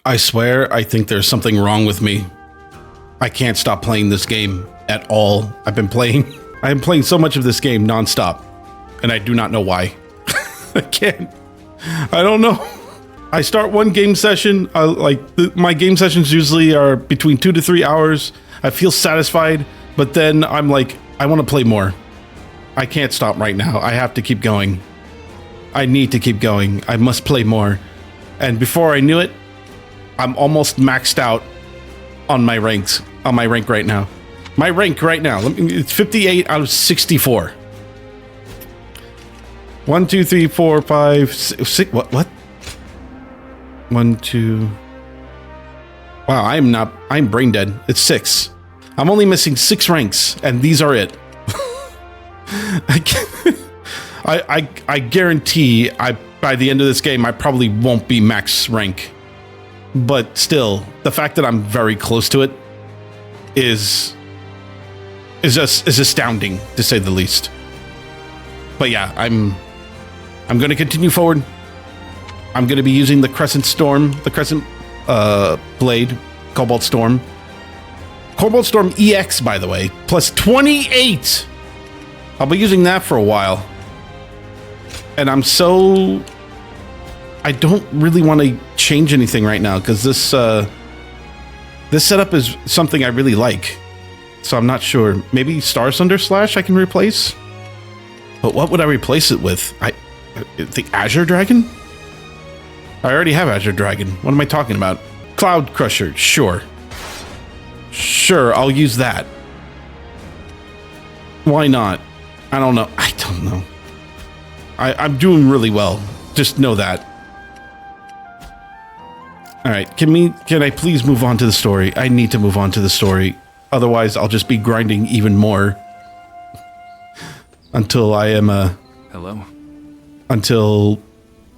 I swear, I think there's something wrong with me. I can't stop playing this game at all. I've been playing so much of this game nonstop, and I do not know why. I can't. I don't know. I start one game session, my game sessions usually are between 2 to 3 hours. I feel satisfied, but then I'm like, I want to play more. I can't stop right now. I have to keep going. I need to keep going. I must play more. And before I knew it, I'm almost maxed out on my ranks, on my rank right now. My rank right now, it's 58 out of 64. 1, 2, 3, 4, 5, 6, what? 1, 2. Wow, I'm brain dead. It's 6. I'm only missing 6 ranks, and these are it. I guarantee by the end of this game, I probably won't be max rank. But still, the fact that I'm very close to it is astounding, to say the least. But yeah, I'm going to continue forward. I'm going to be using the Crescent Blade, Cobalt Storm. Cobalt Storm EX, by the way, plus 28. I'll be using that for a while. And I don't really want to change anything right now because this setup is something I really like. So I'm not sure. Maybe Star Sunder Slash I can replace? But what would I replace it with? The Azure Dragon? I already have Azure Dragon. What am I talking about? Cloud Crusher, sure. Sure, I'll use that. Why not? I don't know. I don't know. I'm doing really well. Just know that. All right, can I please move on to the story? I need to move on to the story. Otherwise, I'll just be grinding even more until I am Hello. Until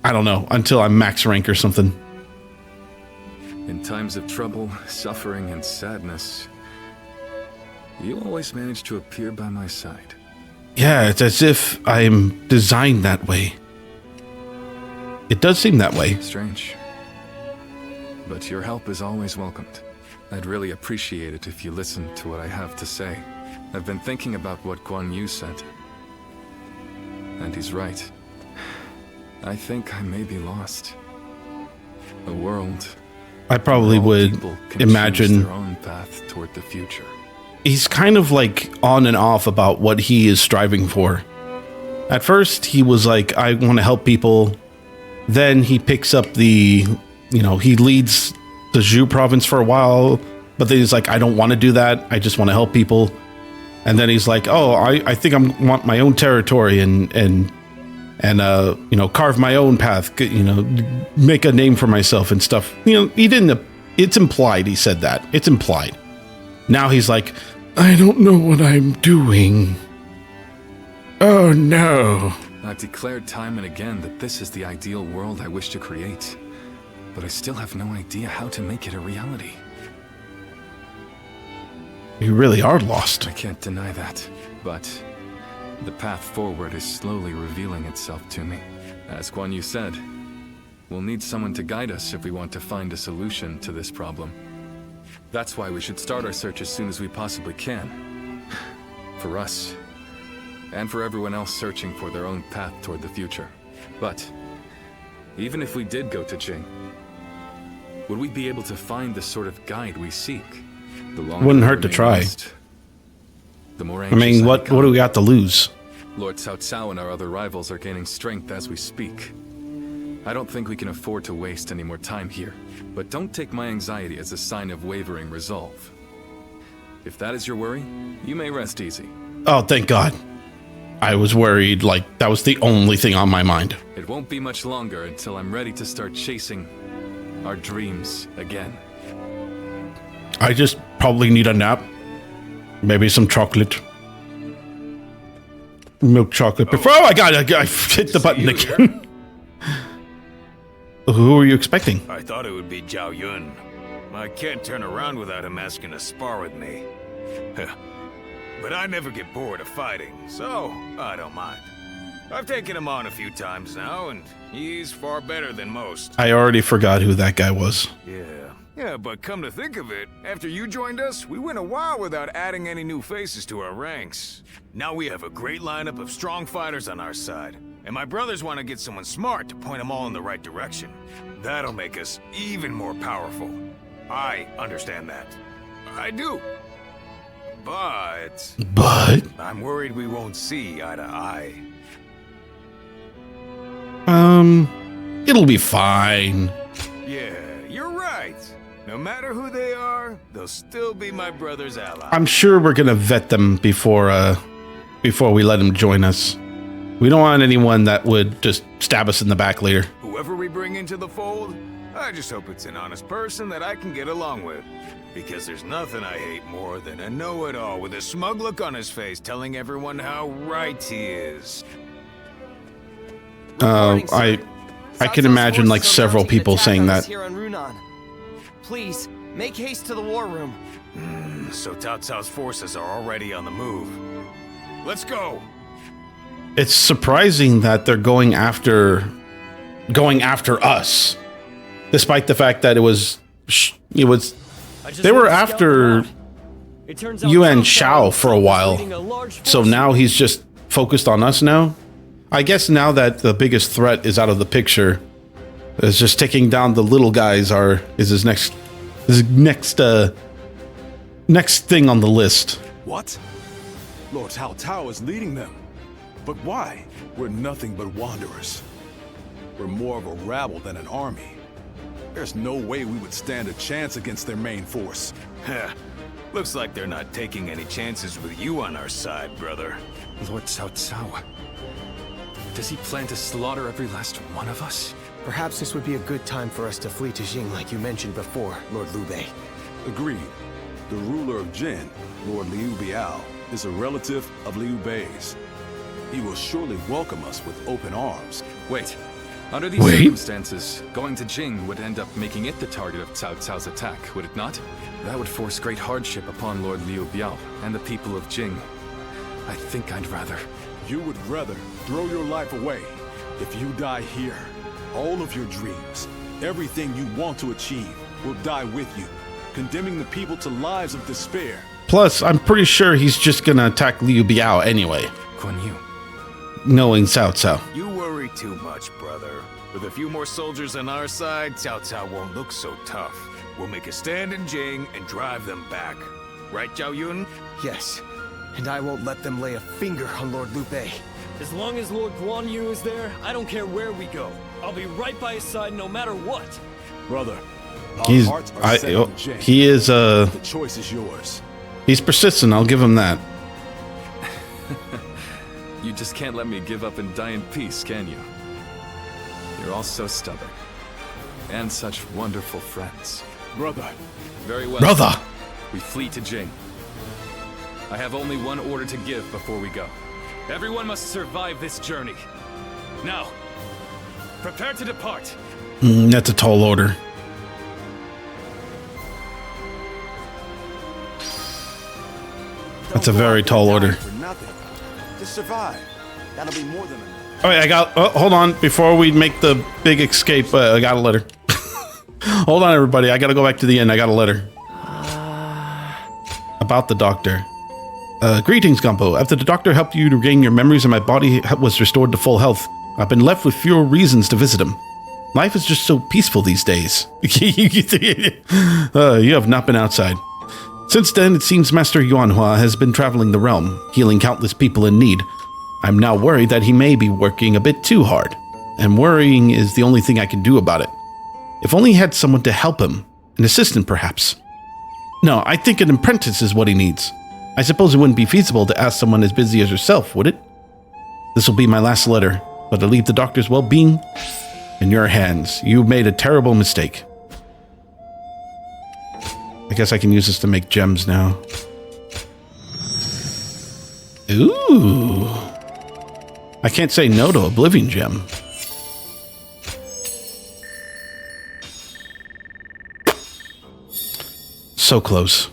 I don't know, until I'm max rank or something. In times of trouble, suffering, and sadness, you always manage to appear by my side. Yeah, it's as if I'm designed that way. It does seem that way. Strange. But your help is always welcomed. I'd really appreciate it if you listen to what I have to say. I've been thinking about what Guan Yu said. And he's right. I think I may be lost. A world... I probably would imagine their own path toward the future. He's kind of like on and off about what he is striving for. At first, he was like, I want to help people. Then he picks up he leads the Zhu province for a while, but then he's like, I don't want to do that. I just want to help people. And then he's like, oh, I think I want my own territory and carve my own path, make a name for myself and stuff. He didn't, it's implied he said that. It's implied. Now he's like, I don't know what I'm doing. Oh no. I've declared time and again that this is the ideal world I wish to create, but I still have no idea how to make it a reality. You really are lost. I can't deny that, but the path forward is slowly revealing itself to me. As Guan Yu said, we'll need someone to guide us if we want to find a solution to this problem. That's why we should start our search as soon as we possibly can. For us, and for everyone else searching for their own path toward the future. But, even if we did go to Jing, would we be able to find the sort of guide we seek? The longer wouldn't hurt to try. The more I mean, what do we got to lose? Lord Cao Cao and our other rivals are gaining strength as we speak. I don't think we can afford to waste any more time here. But don't take my anxiety as a sign of wavering resolve. If that is your worry, you may rest easy. Oh, thank God. I was worried, like, that was the only thing on my mind. It won't be much longer until I'm ready to start chasing our dreams again. I just probably need a nap. Maybe some chocolate. Milk chocolate. Before I hit the button again. Who are you expecting? I thought it would be Zhao Yun. I can't turn around without him asking to spar with me. But I never get bored of fighting, so I don't mind. I've taken him on a few times now, and he's far better than most. I already forgot who that guy was. Yeah, Yeah, but come to think of it, after you joined us, we went a while without adding any new faces to our ranks. Now we have a great lineup of strong fighters on our side, and my brothers want to get someone smart to point them all in the right direction. That'll make us even more powerful. I understand that. I do. But I'm worried we won't see eye to eye. It'll be fine. Yeah, you're right. No matter who they are, they'll still be my brother's ally. I'm sure we're gonna vet them before we let them join us. We don't want anyone that would just stab us in the back later. Whoever we bring into the fold, I just hope it's an honest person that I can get along with. Because there's nothing I hate more than a know-it-all with a smug look on his face telling everyone how right he is. I can imagine like several people saying that. Here on Runan. Please, make haste to the war room. So Cao Cao's forces are already on the move. Let's go! It's surprising that they're going after us, despite the fact that they were after Yuan Shao for a while. So now he's just focused on us now. I guess now that the biggest threat is out of the picture, is just taking down the little guys is his next thing on the list. What? Lord Cao Cao is leading them. But why? We're nothing but wanderers. We're more of a rabble than an army. There's no way we would stand a chance against their main force. Heh. Looks like they're not taking any chances with you on our side, brother. Lord Cao Cao. Does he plan to slaughter every last one of us? Perhaps this would be a good time for us to flee to Jing like you mentioned before, Lord Liu Bei. Agreed. The ruler of Jin, Lord Liu Bei, is a relative of Liu Bei's. He will surely welcome us with open arms. Wait. Under these circumstances, going to Jing would end up making it the target of Cao Cao's attack, would it not? That would force great hardship upon Lord Liu Bei and the people of Jing. I think I'd rather... You would rather throw your life away. If you die here, all of your dreams, everything you want to achieve, will die with you, condemning the people to lives of despair. Plus, I'm pretty sure he's just gonna attack Liu Bei anyway. Guan Yu. Knowing Cao Cao. You worry too much, brother. With a few more soldiers on our side, Cao Cao won't look so tough. We'll make a stand in Jing and drive them back. Right, Zhao Yun? Yes, and I won't let them lay a finger on Lord Liu Bei. As long as Lord Guan Yu is there, I don't care where we go. I'll be right by his side no matter what. Brother, he is the choice is yours. He's persistent, I'll give him that. You just can't let me give up and die in peace, can you? You're all so stubborn. And such wonderful friends. Brother. Very well. Brother! We flee to Jing. I have only one order to give before we go. Everyone must survive this journey. Now, prepare to depart. That's a tall order. That's a very tall order. For nothing. Just survive. That'll be more than enough. All right, hold on. Before we make the big escape, I got a letter. Hold on, everybody. I got to go back to the inn. I got a letter. About the doctor. Greetings, Gumpo. After the doctor helped you to regain your memories and my body was restored to full health, I've been left with fewer reasons to visit him. Life is just so peaceful these days. You have not been outside. Since then, it seems Master Yuanhua has been traveling the realm, healing countless people in need. I'm now worried that he may be working a bit too hard, and worrying is the only thing I can do about it. If only he had someone to help him, an assistant perhaps. No, I think an apprentice is what he needs. I suppose it wouldn't be feasible to ask someone as busy as yourself, would it? This will be my last letter, but I leave the doctor's well-being in your hands. You made a terrible mistake. I guess I can use this to make gems now. Ooh. I can't say no to Oblivion Gem. So close.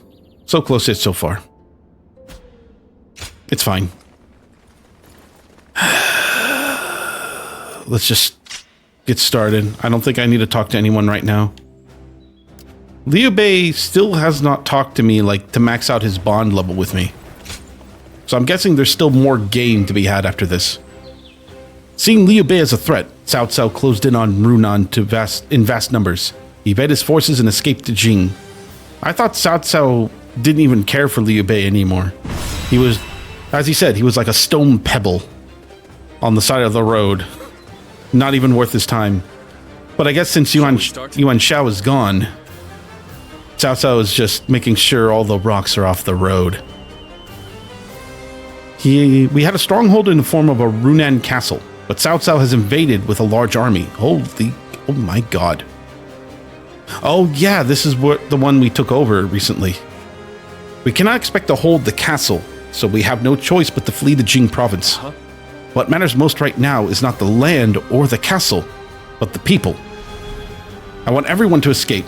So close yet so far. It's fine. Let's just get started. I don't think I need to talk to anyone right now. Liu Bei still has not talked to me, like, to max out his bond level with me. So I'm guessing there's still more game to be had after this. Seeing Liu Bei as a threat, Cao Cao closed in on Runan in vast numbers. He led his forces and escaped to Jing. I thought Cao Cao didn't even care for Liu Bei anymore. He was, as he said, he was like a stone pebble on the side of the road. Not even worth his time. But I guess since Yuan Shao is gone, Cao Cao is just making sure all the rocks are off the road. We had a stronghold in the form of a Runan castle, but Cao Cao has invaded with a large army. Oh my god. Oh yeah, this is the one we took over recently. We cannot expect to hold the castle, so we have no choice but to flee the Jing province. What matters most right now is not the land or the castle, but the people. I want everyone to escape,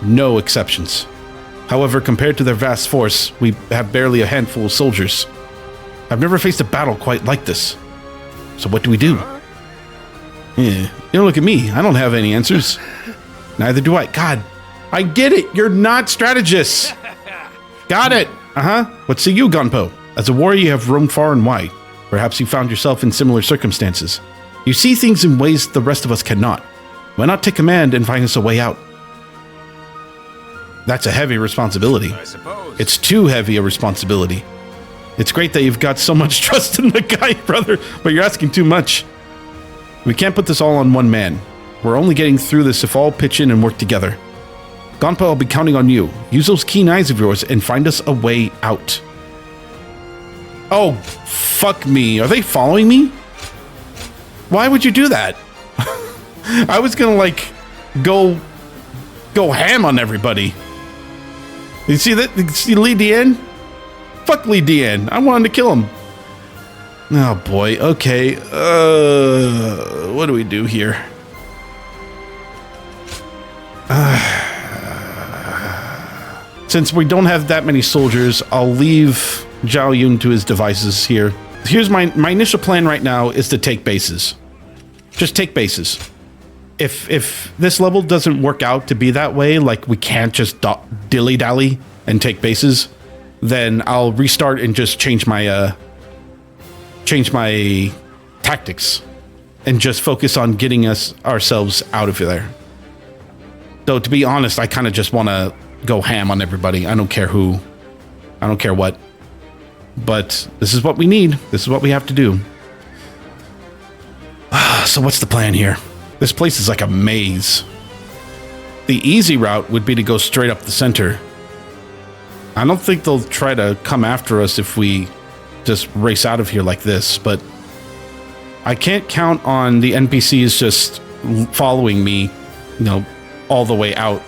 no exceptions. However, compared to their vast force, we have barely a handful of soldiers. I've never faced a battle quite like this. So what do we do? Yeah, you don't look at me. I don't have any answers. Neither do I. God, I get it. You're not strategists. Got it. What say you, Gonpo? As a warrior, you have roamed far and wide. Perhaps you found yourself in similar circumstances. You see things in ways the rest of us cannot. Why not take command and find us a way out? That's a heavy responsibility. I suppose. It's too heavy a responsibility. It's great that you've got so much trust in the guy, brother, but you're asking too much. We can't put this all on one man. We're only getting through this if all pitch in and work together. Gonpo, I'll be counting on you. Use those keen eyes of yours and find us a way out. Oh, fuck me. Are they following me? Why would you do that? I was gonna, like, go ham on everybody. You see that? You see Li Dian? Fuck Li Dian. I wanted to kill him. Oh, boy. Okay. What do we do here? Since we don't have that many soldiers, I'll leave Zhao Yun to his devices here. Here's my initial plan right now is to take bases. Just take bases. If this level doesn't work out to be that way, like we can't just dilly-dally and take bases, then I'll restart and just change my tactics and just focus on getting ourselves out of there. Though, to be honest, I kind of just want to go ham on everybody. I don't care who. I don't care what. But this is what we need. This is what we have to do. So what's the plan here? This place is like a maze. The easy route would be to go straight up the center. I don't think they'll try to come after us if we just race out of here like this, but I can't count on the NPCs just following me, you know, all the way out.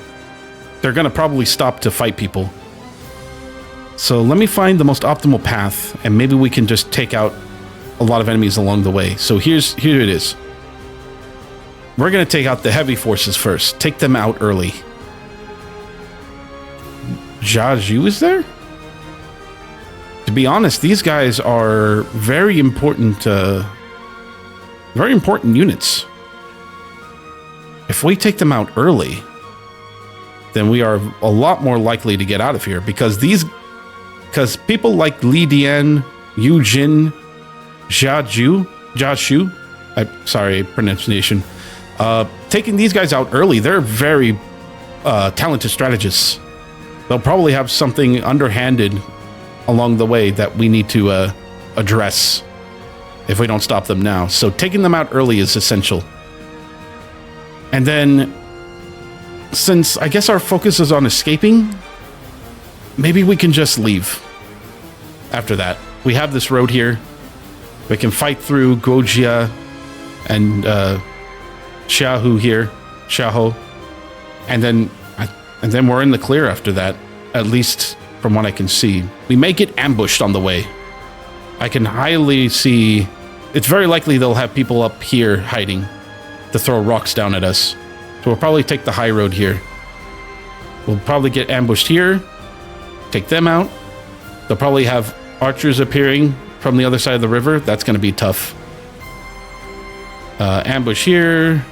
They're gonna probably stop to fight people. So let me find the most optimal path, and maybe we can just take out a lot of enemies along the way. So here it is. We're gonna take out the heavy forces first. Take them out early. Jiaju is there? To be honest, these guys are very important units. If we take them out early, then we are a lot more likely to get out of here, because people like Li Dian, Yu Jin, Jiashu, sorry, pronunciation. Taking these guys out early, they're very talented strategists. They'll probably have something underhanded along the way that we need to address if we don't stop them now. So taking them out early is essential. And then, since I guess our focus is on escaping, maybe we can just leave after that. We have this road here. We can fight through Gojia and Xiaohu here, Xiaohu, and then we're in the clear after that, at least from what I can see. We may get ambushed on the way. I can highly see, it's very likely they'll have people up here hiding to throw rocks down at us. So we'll probably take the high road here. We'll probably get ambushed here, take them out. They'll probably have archers appearing from the other side of the river. That's going to be tough. Ambush here.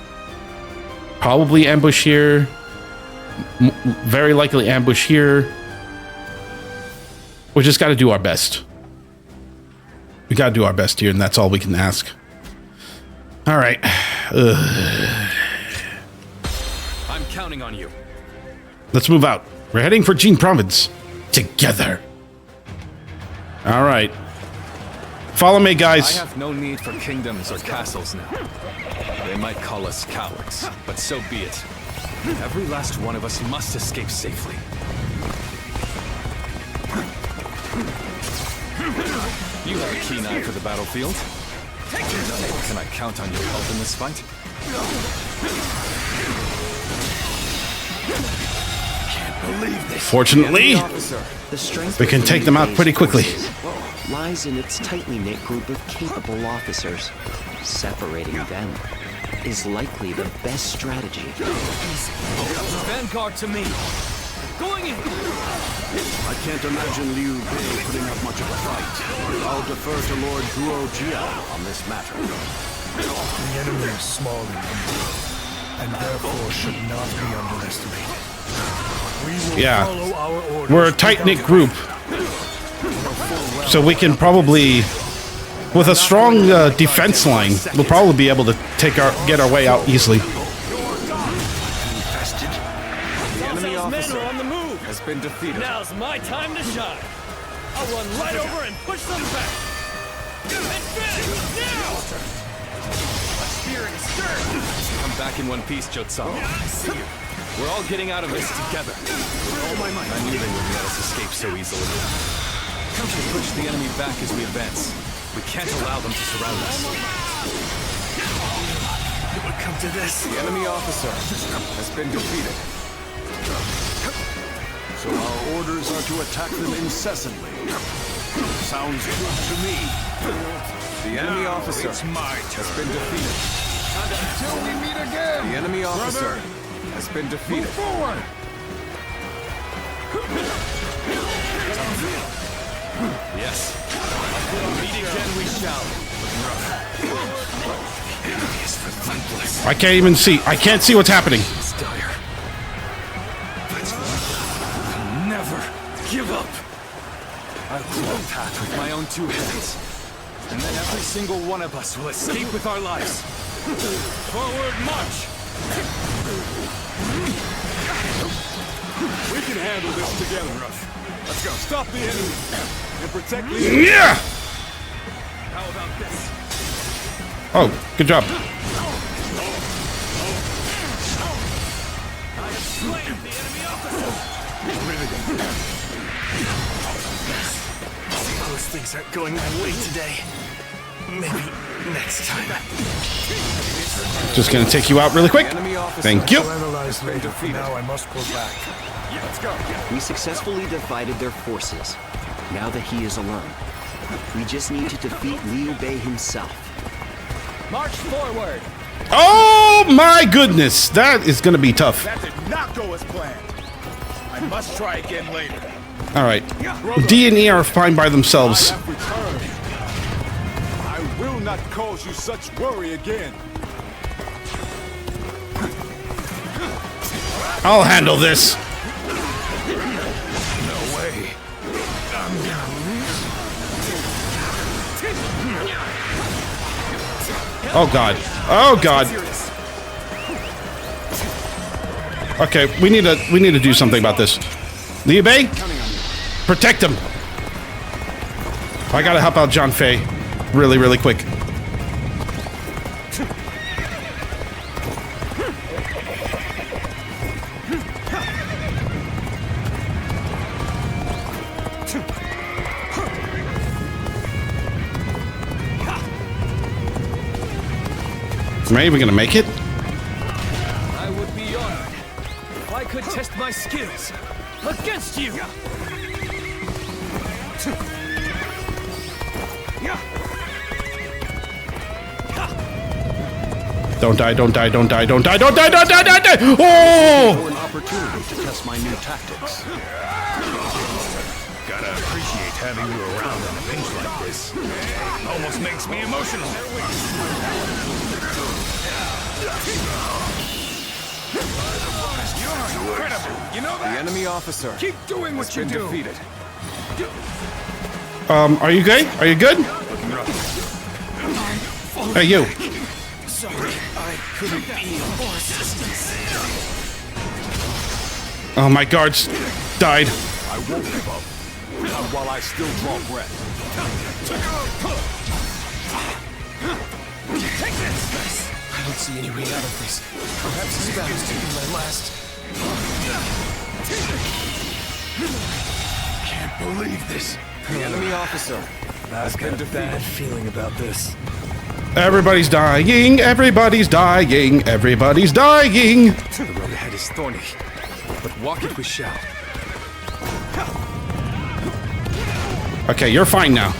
Probably ambush here. Very likely ambush here. We just got to do our best. We got to do our best here, and that's all we can ask. All right. I'm counting on you. Let's move out. We're heading for Jin Province. Together. All right. Follow me, I guys. have no need for kingdoms or castles now. They might call us cowards, but so be it. Every last one of us must escape safely. You have a keen eye for the battlefield. Can I count on your help in this fight? Fortunately, The strength we can of take them out Liu pretty Bei's quickly. forces lies in its tightly knit group of capable officers. Separating them is likely the best strategy. Vanguard to me. Going in. I can't imagine Liu Bei putting up much of a fight. I'll defer to Lord Guo Jia on this matter. The enemy is small in number, and therefore should not be underestimated. We will Yeah. follow our orders. We're a tight-knit group. So we can probably, with a strong defense line, we'll probably be able to get our way out easily. Those men are on the move. Has been defeated. Now's my time to shine. I'll run right over and push them back. Advance now! Spear and stern. Come back in one piece, Jotaro. We're all getting out of this together. All my might. I knew they wouldn't let us escape so easily. Come to push the enemy back as we advance. We can't allow them to surround us. It would come to this. The enemy officer has been defeated. So our orders are to attack them incessantly. Sounds good to me. The enemy officer has been defeated. Until we meet again. The enemy officer has been defeated. Move forward. Yes. Meet again we shall. I can't even see. I can't see what's happening. It's dire. Never give up. I'll clear the path with my own two hands. And then every single one of us will escape with our lives. Forward march! We can handle this together, Rush. Let's go. Stop the enemy and protect the Yeah. How about this? Oh, good job. Slain the enemy officer. Those things aren't going my way today. Maybe next time. Just gonna take you out really quick. enemy officer. Thank you. We'll analyze later. For now, I must pull back. Let's go. We successfully divided their forces. Now that he is alone, we just need to defeat Liu Bei himself. March forward. Oh my goodness, that is gonna be tough. That did not go as planned. I must try again later. All right, D and E are fine by themselves. I have returned. I will not cause you such worry again. I'll handle this. No way. Oh god. Oh god. Okay, we need to do something about this. Liu Bei, protect him. I gotta help out John Fei really quick. Am I even gonna make it? I would be honored if I could test my skills against you. Don't die, don't die, don't die, don't die, don't die, don't die, don't die! Oh! An opportunity to test my new tactics. Gotta appreciate having you around on a bench like this. Almost makes me emotional. You know The that? enemy officer Keep doing what has you been do. defeated. Are you okay? Are you good? Hey, you. Sorry, I couldn't be of more assistance. Oh, my guards died. I won't give up. Not while I still draw breath. Take this! I don't see any way out of this. Perhaps this battle's taking my last. Can't believe this. The enemy officer has been defeated. Feeling about this. Everybody's dying. Everybody's dying. Everybody's dying. The road ahead is thorny, but walk it we shall. Okay, you're fine now.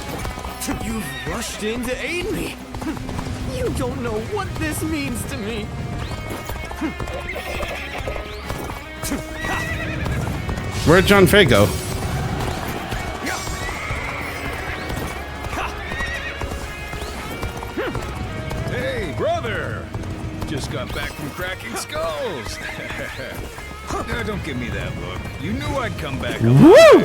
You've rushed in to aid me. You don't know what this means to me. Where'd John Fay go? Hey, brother! Just got back from cracking skulls. No, don't give me that look. You knew I'd come back. Woo!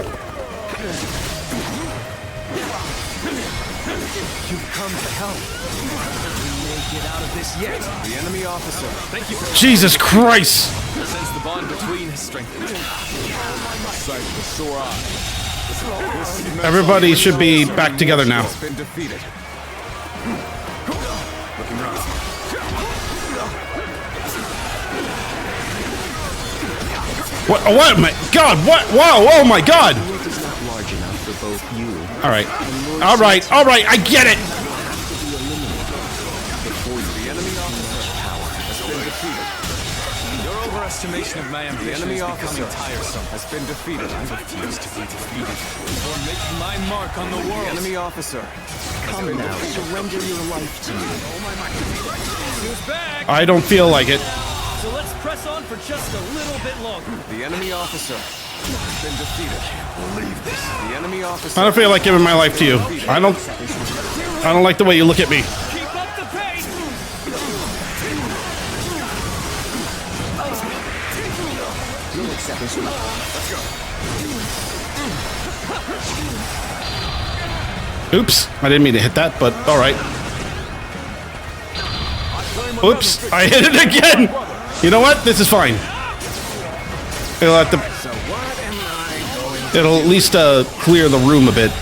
You've come to help. We may get out of this yet. The enemy officer. Thank you for Jesus Christ! since the bond between has strengthened. Sight of a sore eye. Everybody should be back together now. Has been defeated. What? Oh, what? My God! What? Whoa! Oh my God! The world is not large enough for both you All right. All right. All right. I get it. The enemy officer has been defeated. Your overestimation of my The ambition enemy is officer becoming tiresome. has been defeated. I refuse to be defeated or make my mark on the The world. enemy officer. Come now, surrender your life to me. Who's back? I don't feel like it. So let's press on for just a little bit longer. The enemy officer has been defeated. Believe this. The enemy officer. I don't feel like giving my life to you. I don't like the way you look at me. Keep up the pace! No acceptance. Oops. I didn't mean to hit that, but all right. Oops. I hit it again. You know what? This is fine. It'll at least clear the room a bit.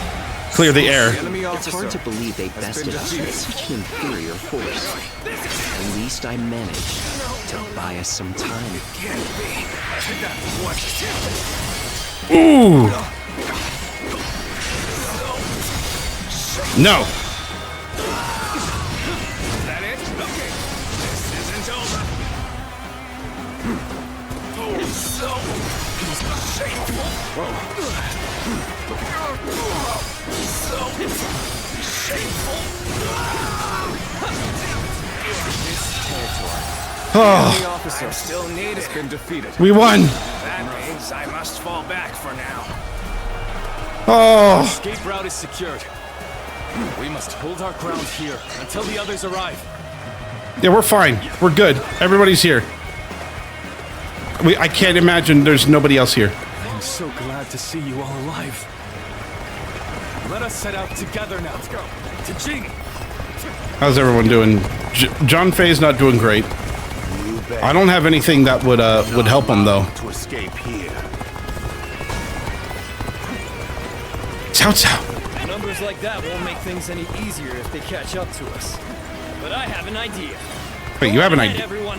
Clear the air. The enemy It's hard officer to believe they has bested been us defeated. with such an inferior force. At least I managed to buy us some time. Ooh. No. That it? Okay. This isn't over. Oh, so shameful. So shameful. Oh, The officer Still need has it. been defeated. we won. That means I must fall back for now. Oh, Escape route is secured. We must hold our ground here until the others arrive. yeah, we're fine. We're good. Everybody's here. I can't imagine there's nobody else here. I'm so glad to see you all alive. Let us set out together now. Let's go. To Jing. How's everyone doing? John Fay's not doing great. I don't have anything that would help him though. To escape here. Cao Cao. Numbers like that won't make things any easier if they catch up to us. But I have an idea. Wait, you have an Go ahead, idea? everyone.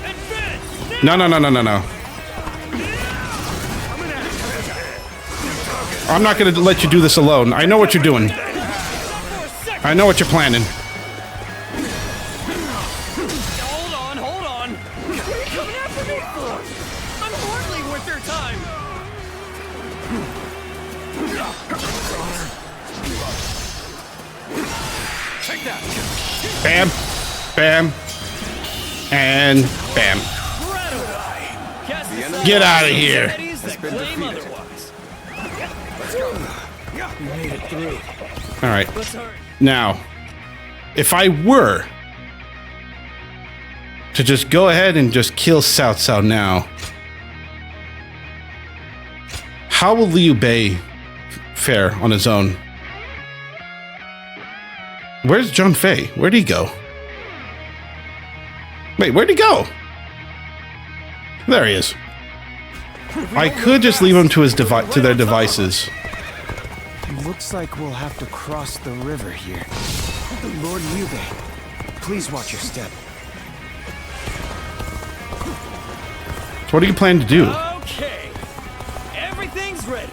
Advance! No, no, no, no, no, no. I'm not going to let you do this alone. I know what you're doing. I know what you're planning. Hold on. What are you coming after me for? I'm hardly worth their time. Take that. Bam, bam, and bam. Cast the enemy Get out of here. entities that been claim defeated. otherwise. We made it through. All right. Let's hurry. Now, if I were to just go ahead and just kill Cao Cao now. How will Liu Bei fare on his own? Where's Zhang Fei? Where'd he go? Wait, where'd he go? There he is. I could just leave him to his to their devices. Looks like we'll have to cross the river here. Lord Liu Bei, please watch your step. So what do you plan to do? Okay. Everything's ready.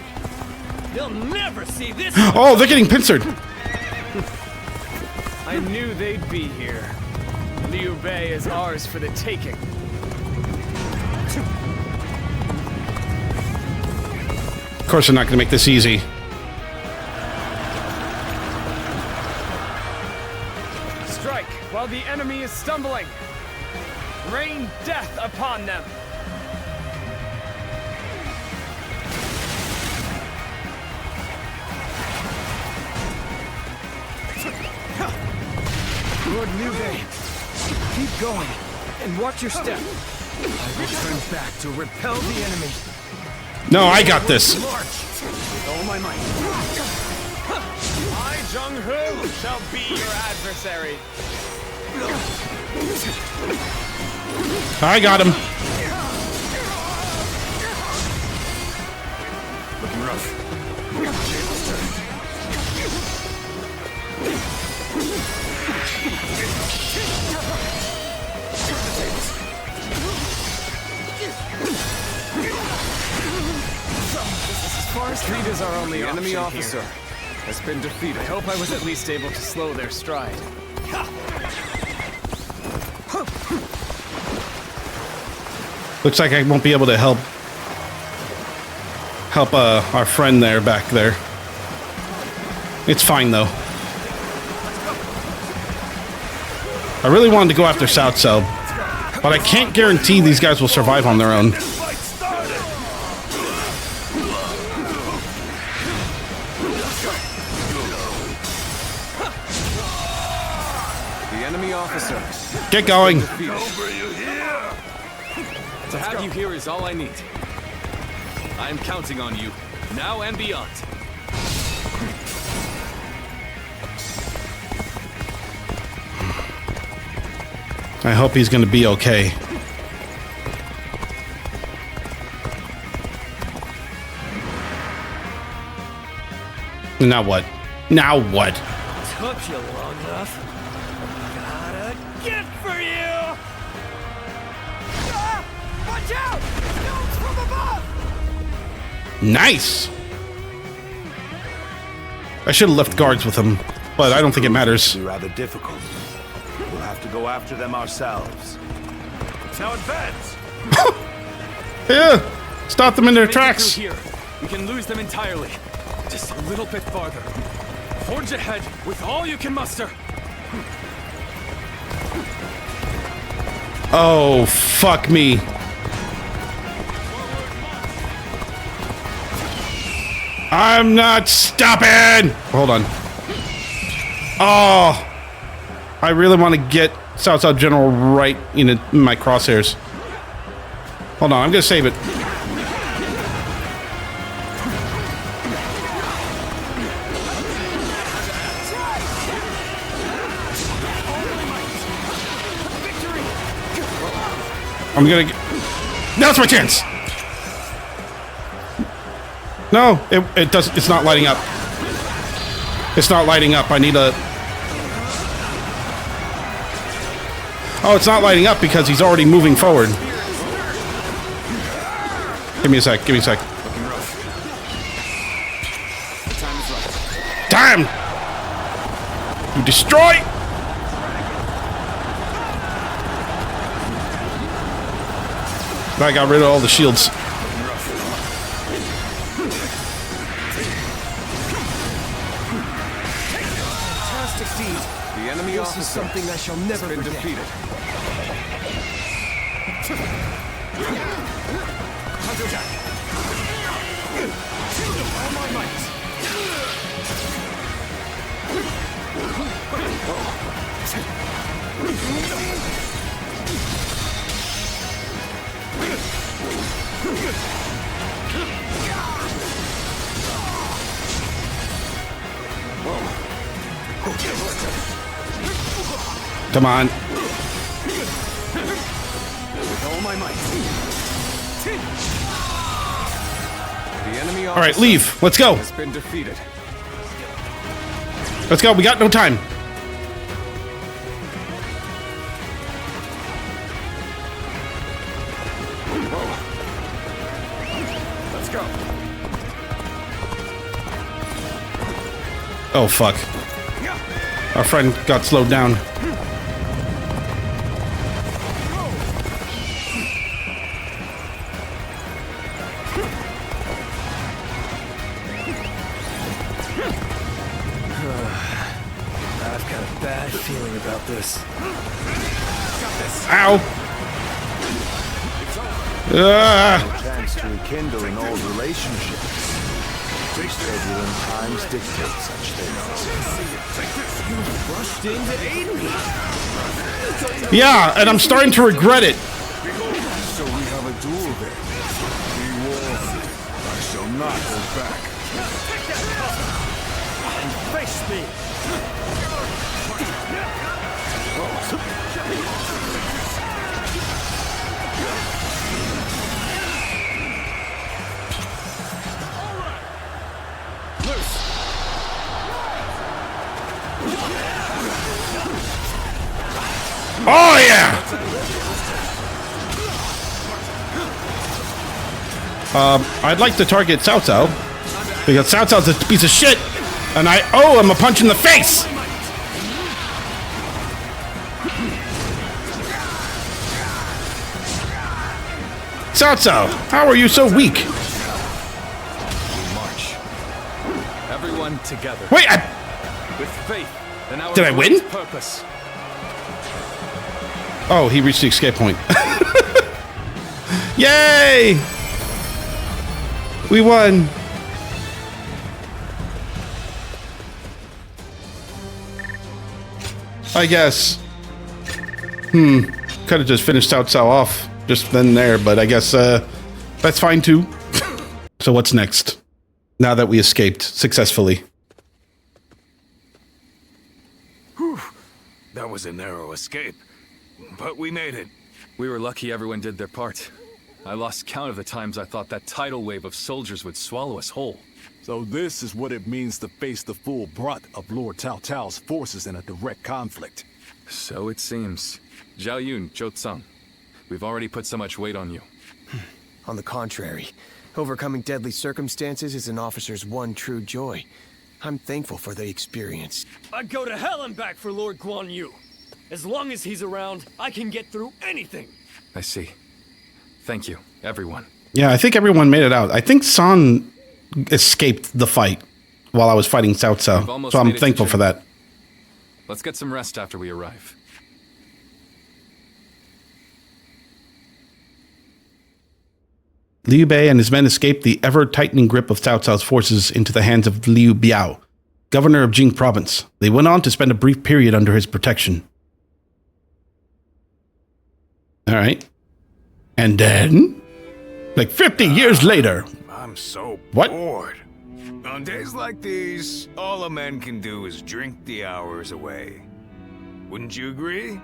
They'll never see this. Oh, they're getting pincered. I knew they'd be here. Liu Bei is ours for the taking. Of course, they're not going to make this easy. Strike while the enemy is stumbling. Rain death upon them. Lord Liu Bei, keep going and watch your step. I will turn back to repel the enemy. No, I got this. March with all my might. I, Zheng-Hu, shall be your adversary. I got him. Looking rough. Creed is our only enemy officer. Has been defeated. I hope I was at least able to slow their stride. Looks like I won't be able to help our friend there back there. It's fine though. I really wanted to go after Cao Cao, but I can't guarantee these guys will survive on their own. Get going. To have you here is all I need. I am counting on you, now and beyond. I hope he's going to be okay. Now what? Now what? Took you long enough. Got a gift for you! Ah! Watch out! Stones from above! Nice! I should have left guards with him, but I don't think it matters. Be rather difficult. We'll have to go after them ourselves. Now advance! Yeah! Stop them in their Make it tracks! through here. We can lose them entirely. Just a little bit farther. Forge ahead with all you can muster. Oh, fuck me. I'm not stopping! Hold on. Oh! I really want to get Cao Cao General right in my crosshairs. Hold on, I'm gonna save it. I'm gonna get... Now's my chance! No, it does. It's not lighting up. It's not lighting up. I need a... Oh, it's not lighting up because he's already moving forward. Give me a sec. Give me a sec. Time! You destroy! I got rid of all the shields. Fantastic deed. The enemy This officer is something I shall never has been forget. defeated. Counterattack. All my might. Come on. With all my might. The enemy All right, leave. Let's go. has been defeated. Let's go. We got no time. Let's go. Oh, fuck. Our friend got slowed down. I've got a bad feeling about this. Ow! Ah! Chance to rekindle an old relationship. Turbulent times dictate such things. You rushed in to aid me. Yeah, and I'm starting to regret it. So we have a duel then. Be warned. I shall not hold back. Face me! Oh, yeah! I'd like to target Cao Cao, because Cao Cao's a piece of shit, and I owe him a punch in the face! Cao Cao, how are you so weak? March. Everyone together. Wait, With faith in our Did I win? great purpose. Oh, he reached the escape point. Yay! We won. I guess. Could have just finished Cao Cao off just then and there, but I guess that's fine too. So what's next? Now that we escaped successfully. That was a narrow escape. But we made it. We were lucky everyone did their part. I lost count of the times I thought that tidal wave of soldiers would swallow us whole. So this is what it means to face the full brunt of Lord Cao Cao's forces in a direct conflict. So it seems. Zhao Yun, Zhou Tsang, we've already put so much weight on you. On the contrary, overcoming deadly circumstances is an officer's one true joy. I'm thankful for the experience. I'd go to hell and back for Lord Guan Yu. As long as he's around, I can get through anything. I see. Thank you, everyone. Yeah, I think everyone made it out. I think San escaped the fight while I was fighting Cao We've Cao, almost so I'm made it to thankful for Jing. that. Let's get some rest after we arrive. Liu Bei and his men escaped the ever-tightening grip of Cao Cao's forces into the hands of Liu Biao, governor of Jing province. They went on to spend a brief period under his protection. All right. And then, like 50 years later. I'm so What? bored. On days like these, all a man can do is drink the hours away. Wouldn't you agree?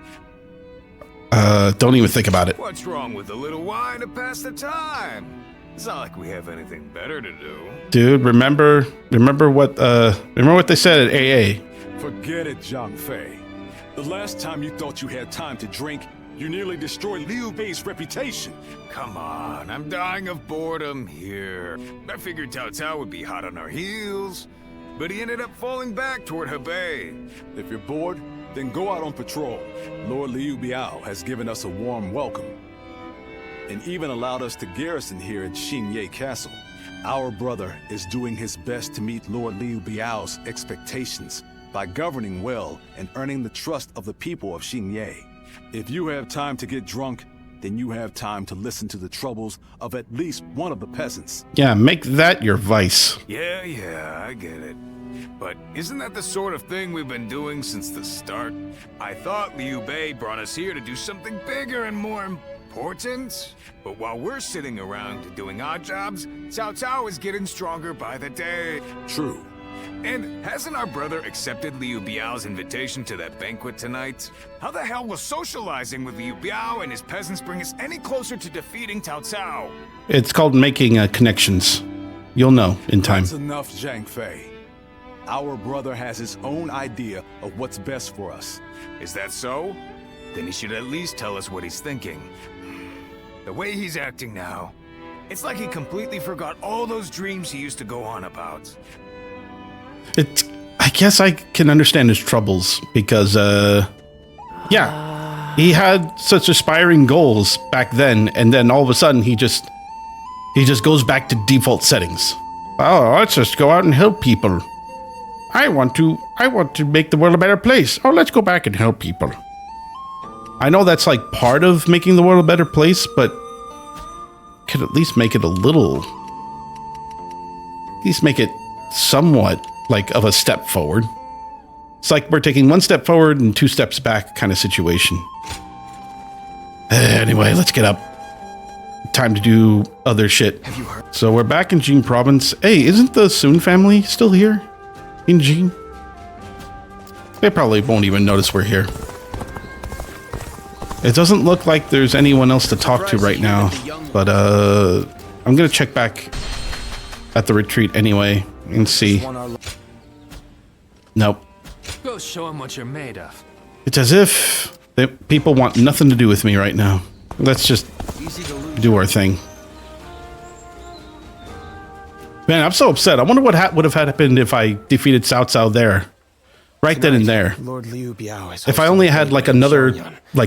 Don't even think about it. What's wrong with a little wine to pass the time? It's not like we have anything better to do. Dude, remember what they said at AA. Forget it, Zhang Fei. The last time you thought you had time to drink, you nearly destroyed Liu Bei's reputation. Come on, I'm dying of boredom here. I figured Cao Cao would be hot on our heels, but he ended up falling back toward Hebei. If you're bored, then go out on patrol. Lord Liu Biao has given us a warm welcome, and even allowed us to garrison here at Xinye Castle. Our brother is doing his best to meet Lord Liu Biao's expectations by governing well and earning the trust of the people of Xinye. If you have time to get drunk, then you have time to listen to the troubles of at least one of the peasants. Yeah, make that your vice. Yeah, I get it. But isn't that the sort of thing we've been doing since the start? I thought Liu Bei brought us here to do something bigger and more important. But while we're sitting around doing our jobs, Cao Cao is getting stronger by the day. True. And hasn't our brother accepted Liu Biao's invitation to that banquet tonight? How the hell will socializing with Liu Biao and his peasants bring us any closer to defeating Cao Cao? It's called making connections. You'll know in time. That's enough, Zhang Fei. Our brother has his own idea of what's best for us. Is that so? Then he should at least tell us what he's thinking. The way he's acting now, it's like he completely forgot all those dreams he used to go on about. I guess I can understand his troubles because, yeah, he had such aspiring goals back then, and then all of a sudden he just goes back to default settings. Oh, let's just go out and help people. I want to make the world a better place. Oh, let's go back and help people. I know that's like part of making the world a better place, but could at least make it somewhat like of a step forward. It's like we're taking one step forward and 2 steps back kind of situation. Anyway, let's get up. Time to do other shit. Have you heard? So we're back in Jing province. Hey, isn't the Sun family still here in Jing? They probably won't even notice we're here. It doesn't look like there's anyone else to talk to right now, but I'm gonna check back at the retreat anyway and see. Nope. Go show him what you're made of. It's as if people want nothing to do with me right now. Let's just do our thing. Man, I'm so upset. I wonder what would have happened if I defeated Cao Cao there. Right then and there. Lord Liu Biao is if I only had like another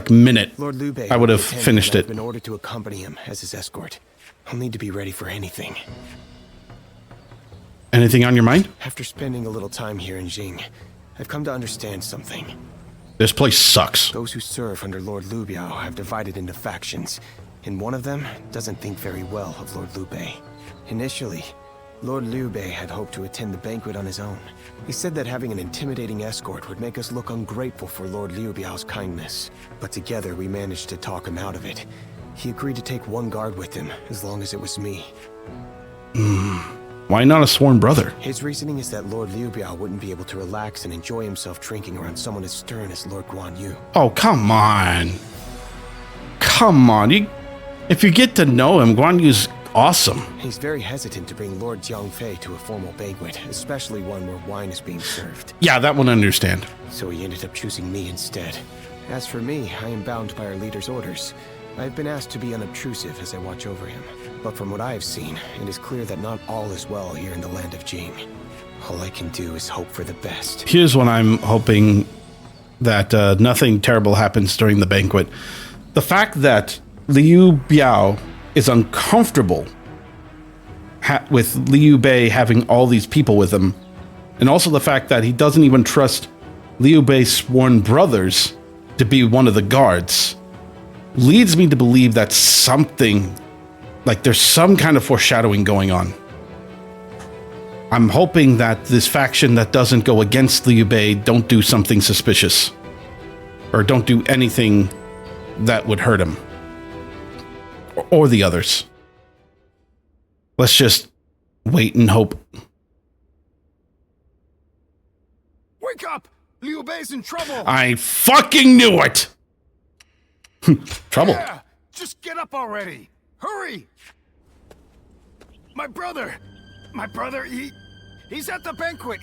minute, Lord Liu Bei I would have finished it. I've been ordered to accompany him as his escort. I'll need to be ready for anything. Anything on your mind? After spending a little time here in Jing, I've come to understand something. This place sucks. Those who serve under Lord Liu Biao have divided into factions, and one of them doesn't think very well of Lord Liu Bei. Initially, Lord Liu Bei had hoped to attend the banquet on his own. He said that having an intimidating escort would make us look ungrateful for Lord Liu Biao's kindness. But together we managed to talk him out of it. He agreed to take one guard with him, as long as it was me. Why not a sworn brother? His reasoning is that Lord Liu Biao wouldn't be able to relax and enjoy himself drinking around someone as stern as Lord Guan Yu. Oh, come on. Come on. If you get to know him, Guan Yu's awesome. He's very hesitant to bring Lord Jiang Fei to a formal banquet, especially one where wine is being served. Yeah, that one I understand. So he ended up choosing me instead. As for me, I am bound by our leader's orders. I have been asked to be unobtrusive as I watch over him. But from what I have seen, it is clear that not all is well here in the land of Jing. All I can do is hope for the best. Here's what I'm hoping, that nothing terrible happens during the banquet. The fact that Liu Biao is uncomfortable with Liu Bei having all these people with him, and also the fact that he doesn't even trust Liu Bei's sworn brothers to be one of the guards, leads me to believe that something, like there's some kind of foreshadowing going on. I'm hoping that this faction that doesn't go against Liu Bei don't do something suspicious, or don't do anything that would hurt him, or the others. Let's just wait and hope. Wake up! Liu Bei's in trouble! I fucking knew it! Trouble. Yeah, just get up already! Hurry! My brother, he's at the banquet.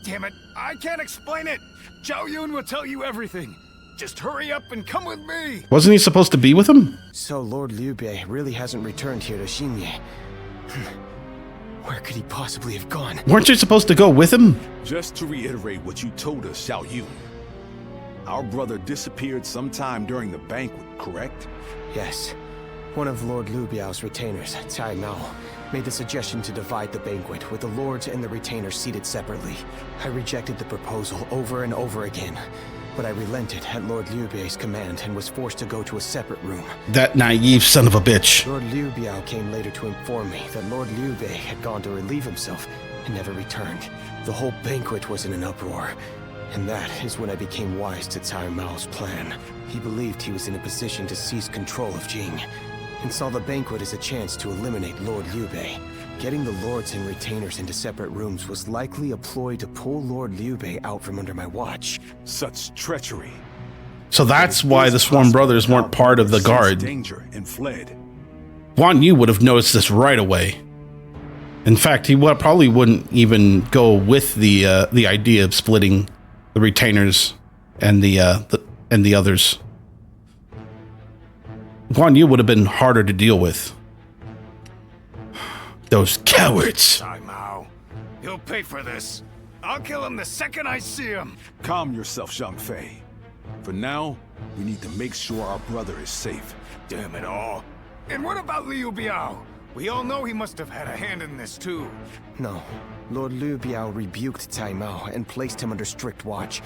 Damn it, I can't explain it. Zhao Yun will tell you everything. Just hurry up and come with me. Wasn't he supposed to be with him? So Lord Liu Bei really hasn't returned here to Xinye. Where could he possibly have gone? Weren't you supposed to go with him? Just to reiterate what you told us, Xiao Yun. Our brother disappeared sometime during the banquet, correct? Yes. One of Lord Liu Biao's retainers, Cai Mao, made the suggestion to divide the banquet with the lords and the retainers seated separately. I rejected the proposal over and over again, but I relented at Lord Liu Bei's command and was forced to go to a separate room. That naive son of a bitch. Lord Liu Biao came later to inform me that Lord Liu Bei had gone to relieve himself and never returned. The whole banquet was in an uproar, And that is when I became wise to Cai Mao's plan. He believed he was in a position to seize control of Jing, and saw the banquet as a chance to eliminate Lord Liu Bei. Getting the lords and retainers into separate rooms was likely a ploy to pull Lord Liu Bei out from under my watch. Such treachery. So that's why the Swarm Brothers weren't part of the guard. Danger and fled. Guan Yu would have noticed this right away. In fact, he probably wouldn't even go with the idea of splitting the retainers and the others. Guan Yu would have been harder to deal with. Those cowards. Cai Mao. He'll pay for this. I'll kill him the second I see him. Calm yourself, Zhang Fei. For now, we need to make sure our brother is safe. Damn it all. And what about Liu Bei? We all know he must have had a hand in this too. No. Lord Liu Bei rebuked Cai Mao and placed him under strict watch.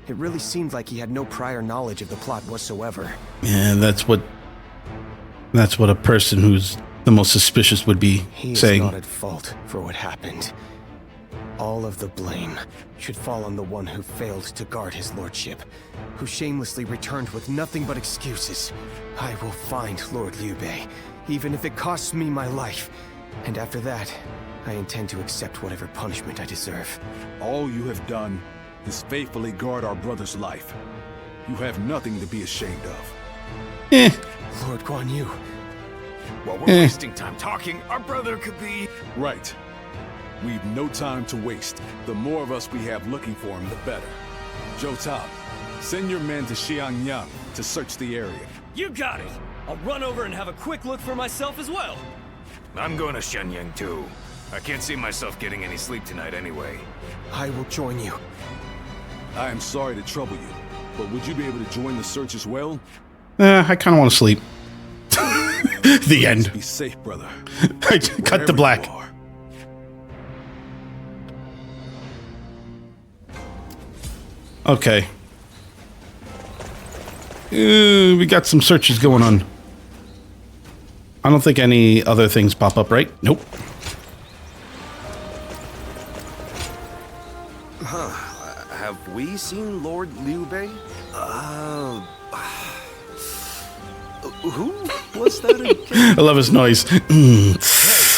It really seemed like he had no prior knowledge of the plot whatsoever. Yeah, that's what a person who's the most suspicious would be He is saying. not at fault for what happened. All of the blame should fall on the one who failed to guard his lordship, who shamelessly returned with nothing but excuses. I will find Lord Liu Bei, even if it costs me my life. And after that, I intend to accept whatever punishment I deserve. All you have done is faithfully guard our brother's life. You have nothing to be ashamed of. Lord Guan Yu. While we're wasting time talking, our brother could be... Right. We've no time to waste. The more of us we have looking for him, the better. Zhou Tao, send your men to Xiangyang to search the area. You got it! I'll run over and have a quick look for myself as well. I'm going to Shenyang too. I can't see myself getting any sleep tonight anyway. I will join you. I am sorry to trouble you, but would you be able to join the search as well? I kind of want to sleep. The end. Be safe, brother. Cut to black. You are. Okay. We got some searches going on. I don't think any other things pop up, right? Nope. Have we seen Lord Liu Bei? Who was that again? I love his noise.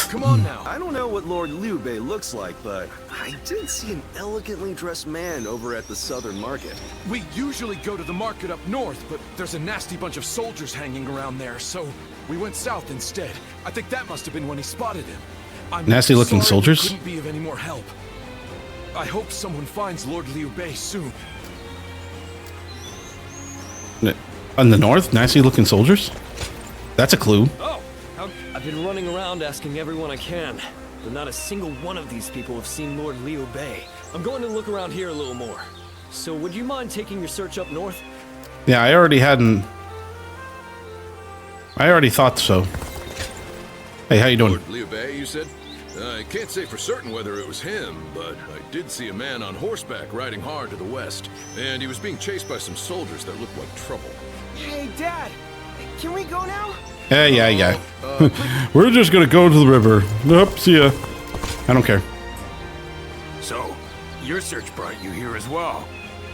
Come on now. I don't know what Lord Liu Bei looks like, but I did see an elegantly dressed man over at the southern market. We usually go to the market up north, but there's a nasty bunch of soldiers hanging around there, so we went south instead. I think that must have been when he spotted him. I'm Nasty looking sorry soldiers? we couldn't be of any more help. I hope someone finds Lord Liu Bei soon. On the north, nasty looking soldiers? That's a clue. Oh, I've been running around asking everyone I can, but not a single one of these people have seen Lord Liu Bei. I'm going to look around here a little more. So would you mind taking your search up north? Yeah, I already thought so. Hey, how you doing? Lord Liu Bei, you said? I can't say for certain whether it was him, but I did see a man on horseback riding hard to the west, and he was being chased by some soldiers that looked like trouble. Hey, Dad! Can we go now? Yeah. We're just gonna go to the river. Nope, see ya. I don't care. So, your search brought you here as well.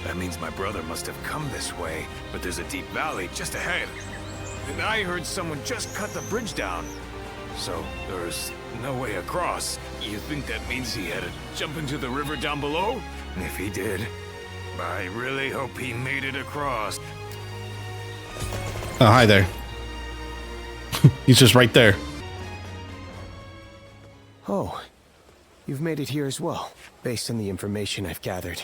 That means my brother must have come this way, but there's a deep valley just ahead. And I heard someone just cut the bridge down. So, there's no way across. You think that means he had to jump into the river down below? If he did, I really hope he made it across. Oh, hi there. He's just right there. Oh, you've made it here as well. Based on the information I've gathered,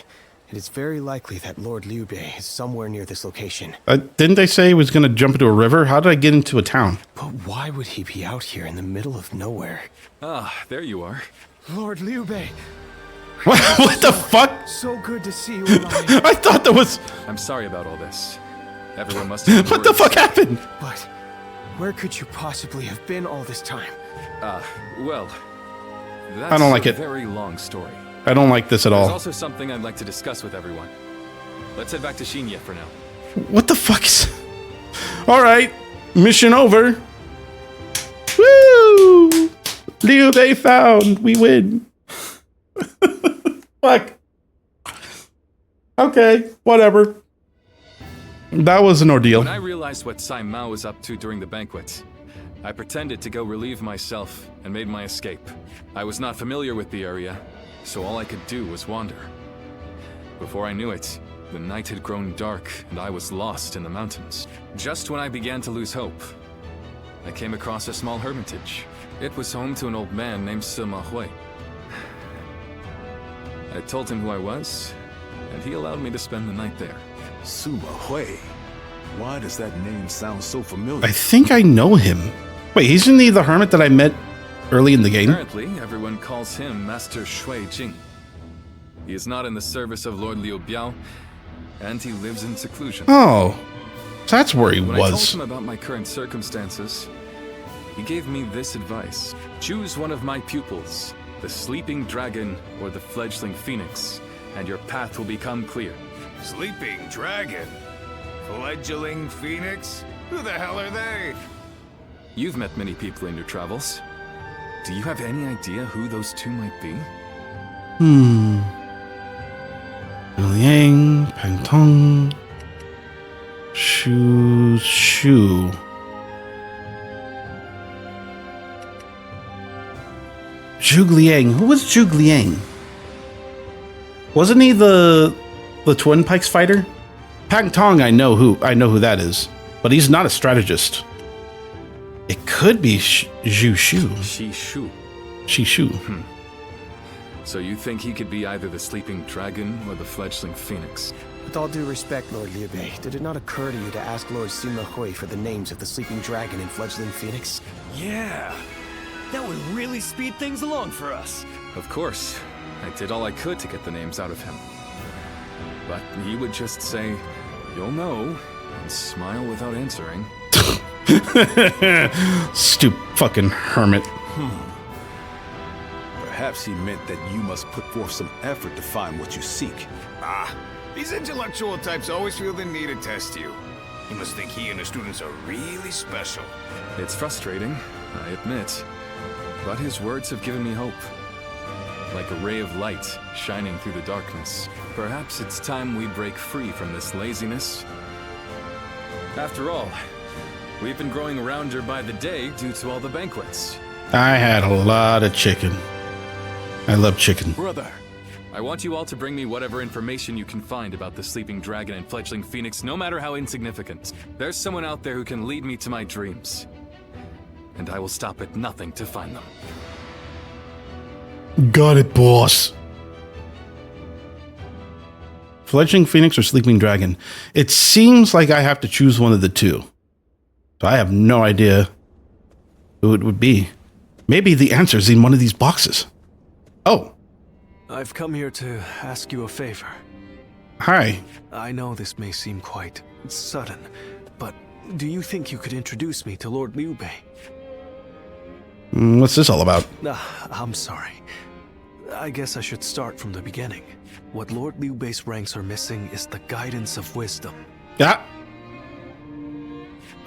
it is very likely that Lord Liu Bei is somewhere near this location. Didn't they say he was gonna jump into a river? How did I get into a town? But why would he be out here in the middle of nowhere? Ah, there you are. Lord Liu Bei, What the fuck? so good to see you alive. I thought that was... I'm sorry about all this. Everyone must have been What the worried. fuck happened? But where could you possibly have been all this time? Well, that's I don't like a it. very long story. I don't like this at There's all. also something I'd like to discuss with everyone. Let's head back to Xinye for now. What the fuck is... Alright, mission over. Woo! Liu Bei found. We win. Fuck. Okay, whatever. That was an ordeal. When I realized what Sai Mao was up to during the banquet, I pretended to go relieve myself and made my escape. I was not familiar with the area, so all I could do was wander. Before I knew it, the night had grown dark and I was lost in the mountains. Just when I began to lose hope, I came across a small hermitage. It was home to an old man named Sima Hui. I told him who I was, and he allowed me to spend the night there. Sima Hui. Why does that name sound so familiar? I think I know him. Wait, isn't he the hermit that I met early in the game? Apparently, everyone calls him Master Shui Jing. He is not in the service of Lord Liu Bei, and he lives in seclusion. Oh, so that's where he When I told was. him about my current circumstances, he gave me this advice. Choose one of my pupils, the sleeping dragon or the fledgling phoenix, and your path will become clear. Sleeping dragon? Fledgling phoenix? Who the hell are they? You've met many people in your travels. Do you have any idea who those two might be? Liang, Pantong, Shu. Zhuge Liang. Who was Zhuge Liang? Wasn't he the Twin Pikes fighter? Pang Tong, I know who that is, but he's not a strategist. It could be Zhu Shu. Shishu. So you think he could be either the sleeping dragon or the fledgling phoenix? With all due respect, Lord Liu Bei, did it not occur to you to ask Lord Sima Hui for the names of the sleeping dragon and fledgling phoenix? Yeah. That would really speed things along for us. Of course. I did all I could to get the names out of him. But he would just say, "You'll know," and smile without answering. Stupid fucking hermit. Perhaps he meant that you must put forth some effort to find what you seek. These intellectual types always feel the need to test you. He must think he and his students are really special. It's frustrating, I admit. But his words have given me hope. Like a ray of light shining through the darkness. Perhaps it's time we break free from this laziness. After all, we've been growing rounder by the day due to all the banquets. I had a lot of chicken. I love chicken. Brother, I want you all to bring me whatever information you can find about the sleeping dragon and fledgling phoenix, no matter how insignificant. There's someone out there who can lead me to my dreams. And I will stop at nothing to find them. Got it, boss. Fledgling Phoenix or Sleeping Dragon? It seems like I have to choose one of the two. So I have no idea who it would be. Maybe the answer's in one of these boxes. Oh. I've come here to ask you a favor. Hi. I know this may seem quite sudden, but do you think you could introduce me to Lord Liu Bei? What's this all about? I'm sorry. I guess I should start from the beginning. What Lord Liu Bei's ranks are missing is the guidance of wisdom. Yeah.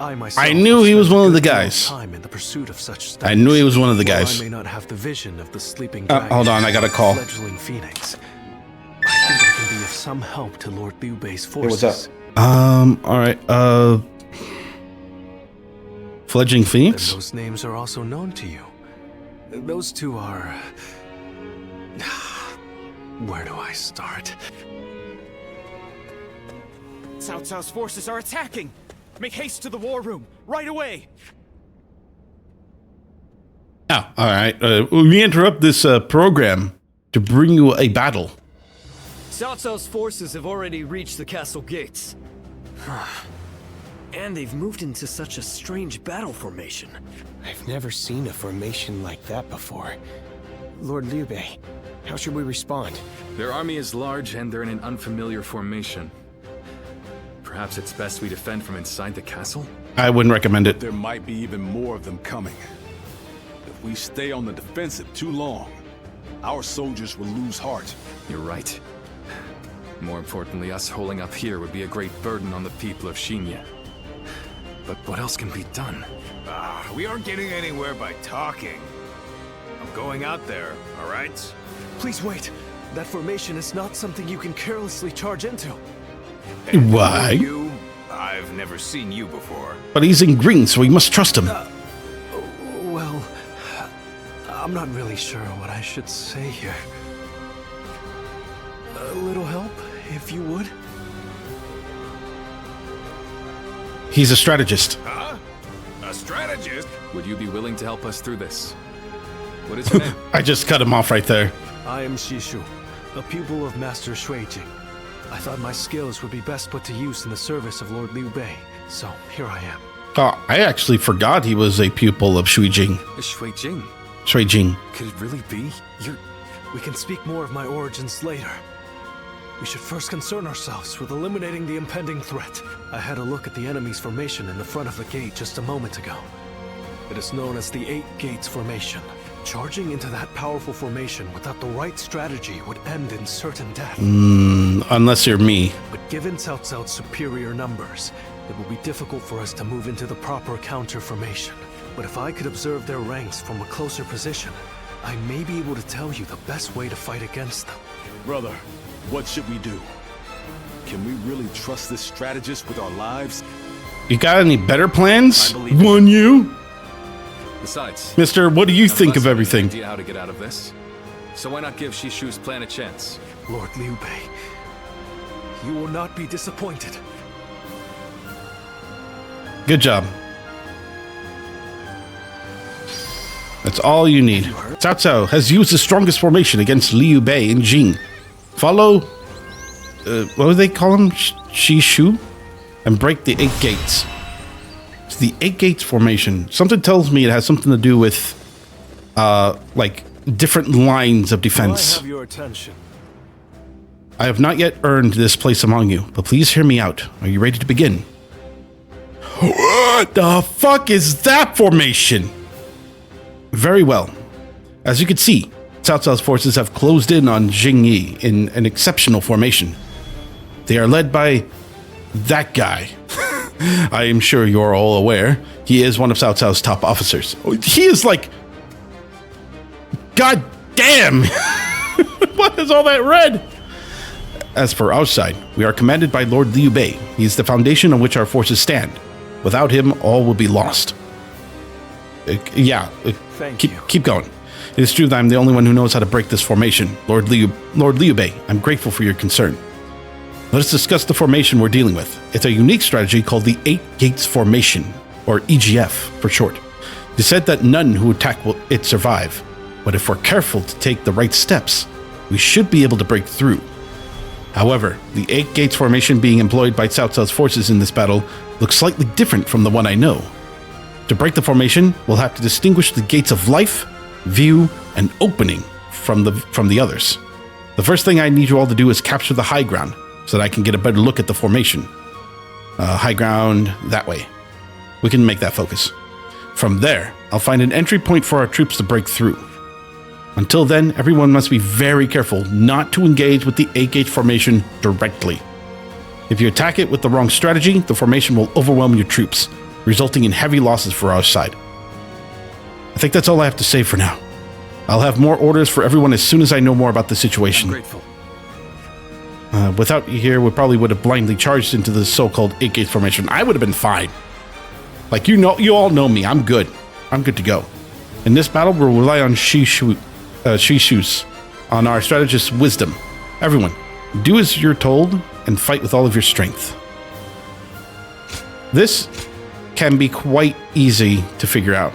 I knew he was one of the guys. Time in the pursuit of such I knew he was one of the While guys. I may not have the vision of the sleeping dragon. Hold on, I got a call. Fledgling Phoenix. I think I can be of some help to Lord Liu Bei's forces. Hey, what's up? All right. Fledgling Phoenix? And those names are also known to you. Those two are... Where do I start? Cao Cao's forces are attacking! Make haste to the war room, right away! Oh, all right. We interrupt this program to bring you a battle. Cao Cao's forces have already reached the castle gates. And they've moved into such a strange battle formation. I've never seen a formation like that before. Lord Liu Bei, how should we respond? Their army is large and they're in an unfamiliar formation. Perhaps it's best we defend from inside the castle? I wouldn't recommend it. there might be even more of them coming. If we stay on the defensive too long, our soldiers will lose heart. You're right. More importantly, us holding up here would be a great burden on the people of Xinye. But what else can be done? We aren't getting anywhere by talking. I'm going out there, all right? Please wait. That formation is not something you can carelessly charge into. Why? You? I've never seen you before. But he's in green, so we must trust him. Well, I'm not really sure what I should say here. A little help, if you would. He's a strategist. Huh? A strategist? Would you be willing to help us through this? What is your name? I just cut him off right there. I am Shishu, a pupil of Master Shuijing. I thought my skills would be best put to use in the service of Lord Liu Bei, so here I am. Oh, I actually forgot he was a pupil of Shuijing. Shuijing? Shuijing. Could it really be? We can speak more of my origins later. We should first concern ourselves with eliminating the impending threat. I had a look at the enemy's formation in the front of the gate just a moment ago. It is known as the 8 Gates Formation. Charging into that powerful formation without the right strategy would end in certain death. Unless you're me. But given Cao Cao's superior numbers, it will be difficult for us to move into the proper counter formation. But if I could observe their ranks from a closer position, I may be able to tell you the best way to fight against them. Brother, what should we do? Can we really trust this strategist with our lives? You got any better plans? I believe One you? Besides, Mister, what do you none think us of have any everything? idea how to get out of this. So why not give Shishu's plan a chance? Lord Liu Bei, you will not be disappointed. Good job. That's all you need. Cao Cao has used the strongest formation against Liu Bei and Jing. Follow, what do they call him? Shishu? And break the 8 gates. It's the 8 gates formation. Something tells me it has something to do with, like, different lines of I defense. have your attention. I have not yet earned this place among you, but please hear me out. Are you ready to begin? What the fuck is that formation? Very well. As you can see, Cao Cao's forces have closed in on Xinye in an exceptional formation. They are led by that guy. I am sure you're all aware. He is one of Cao Cao's top officers. He is like... God damn! What is all that red? As for our side, we are commanded by Lord Liu Bei. He is the foundation on which our forces stand. Without him, all will be lost. Thank you. Keep going. It is true that I'm the only one who knows how to break this formation. Lord Liu Bei, I'm grateful for your concern. Let us discuss the formation we're dealing with. It's a unique strategy called the 8 Gates Formation, or EGF for short. It is said that none who attack will survive, but if we're careful to take the right steps, we should be able to break through. However, the 8 Gates Formation being employed by Cao Cao's forces in this battle looks slightly different from the one I know. To break the formation, we'll have to distinguish the gates of life, view, and opening from the others. The first thing I need you all to do is capture the high ground, so that I can get a better look at the formation. High ground, that way. We can make that focus. From there, I'll find an entry point for our troops to break through. Until then, everyone must be very careful not to engage with the 8-gate formation directly. If you attack it with the wrong strategy, the formation will overwhelm your troops, resulting in heavy losses for our side. I think that's all I have to say for now. I'll have more orders for everyone as soon as I know more about the situation. I'm grateful. Without you here, we probably would have blindly charged into the so-called 8-gate formation. I would have been fine. Like, you all know me. I'm good. I'm good to go. In this battle, we'll rely on Shishu's, on our strategist's wisdom. Everyone, do as you're told and fight with all of your strength. This can be quite easy to figure out.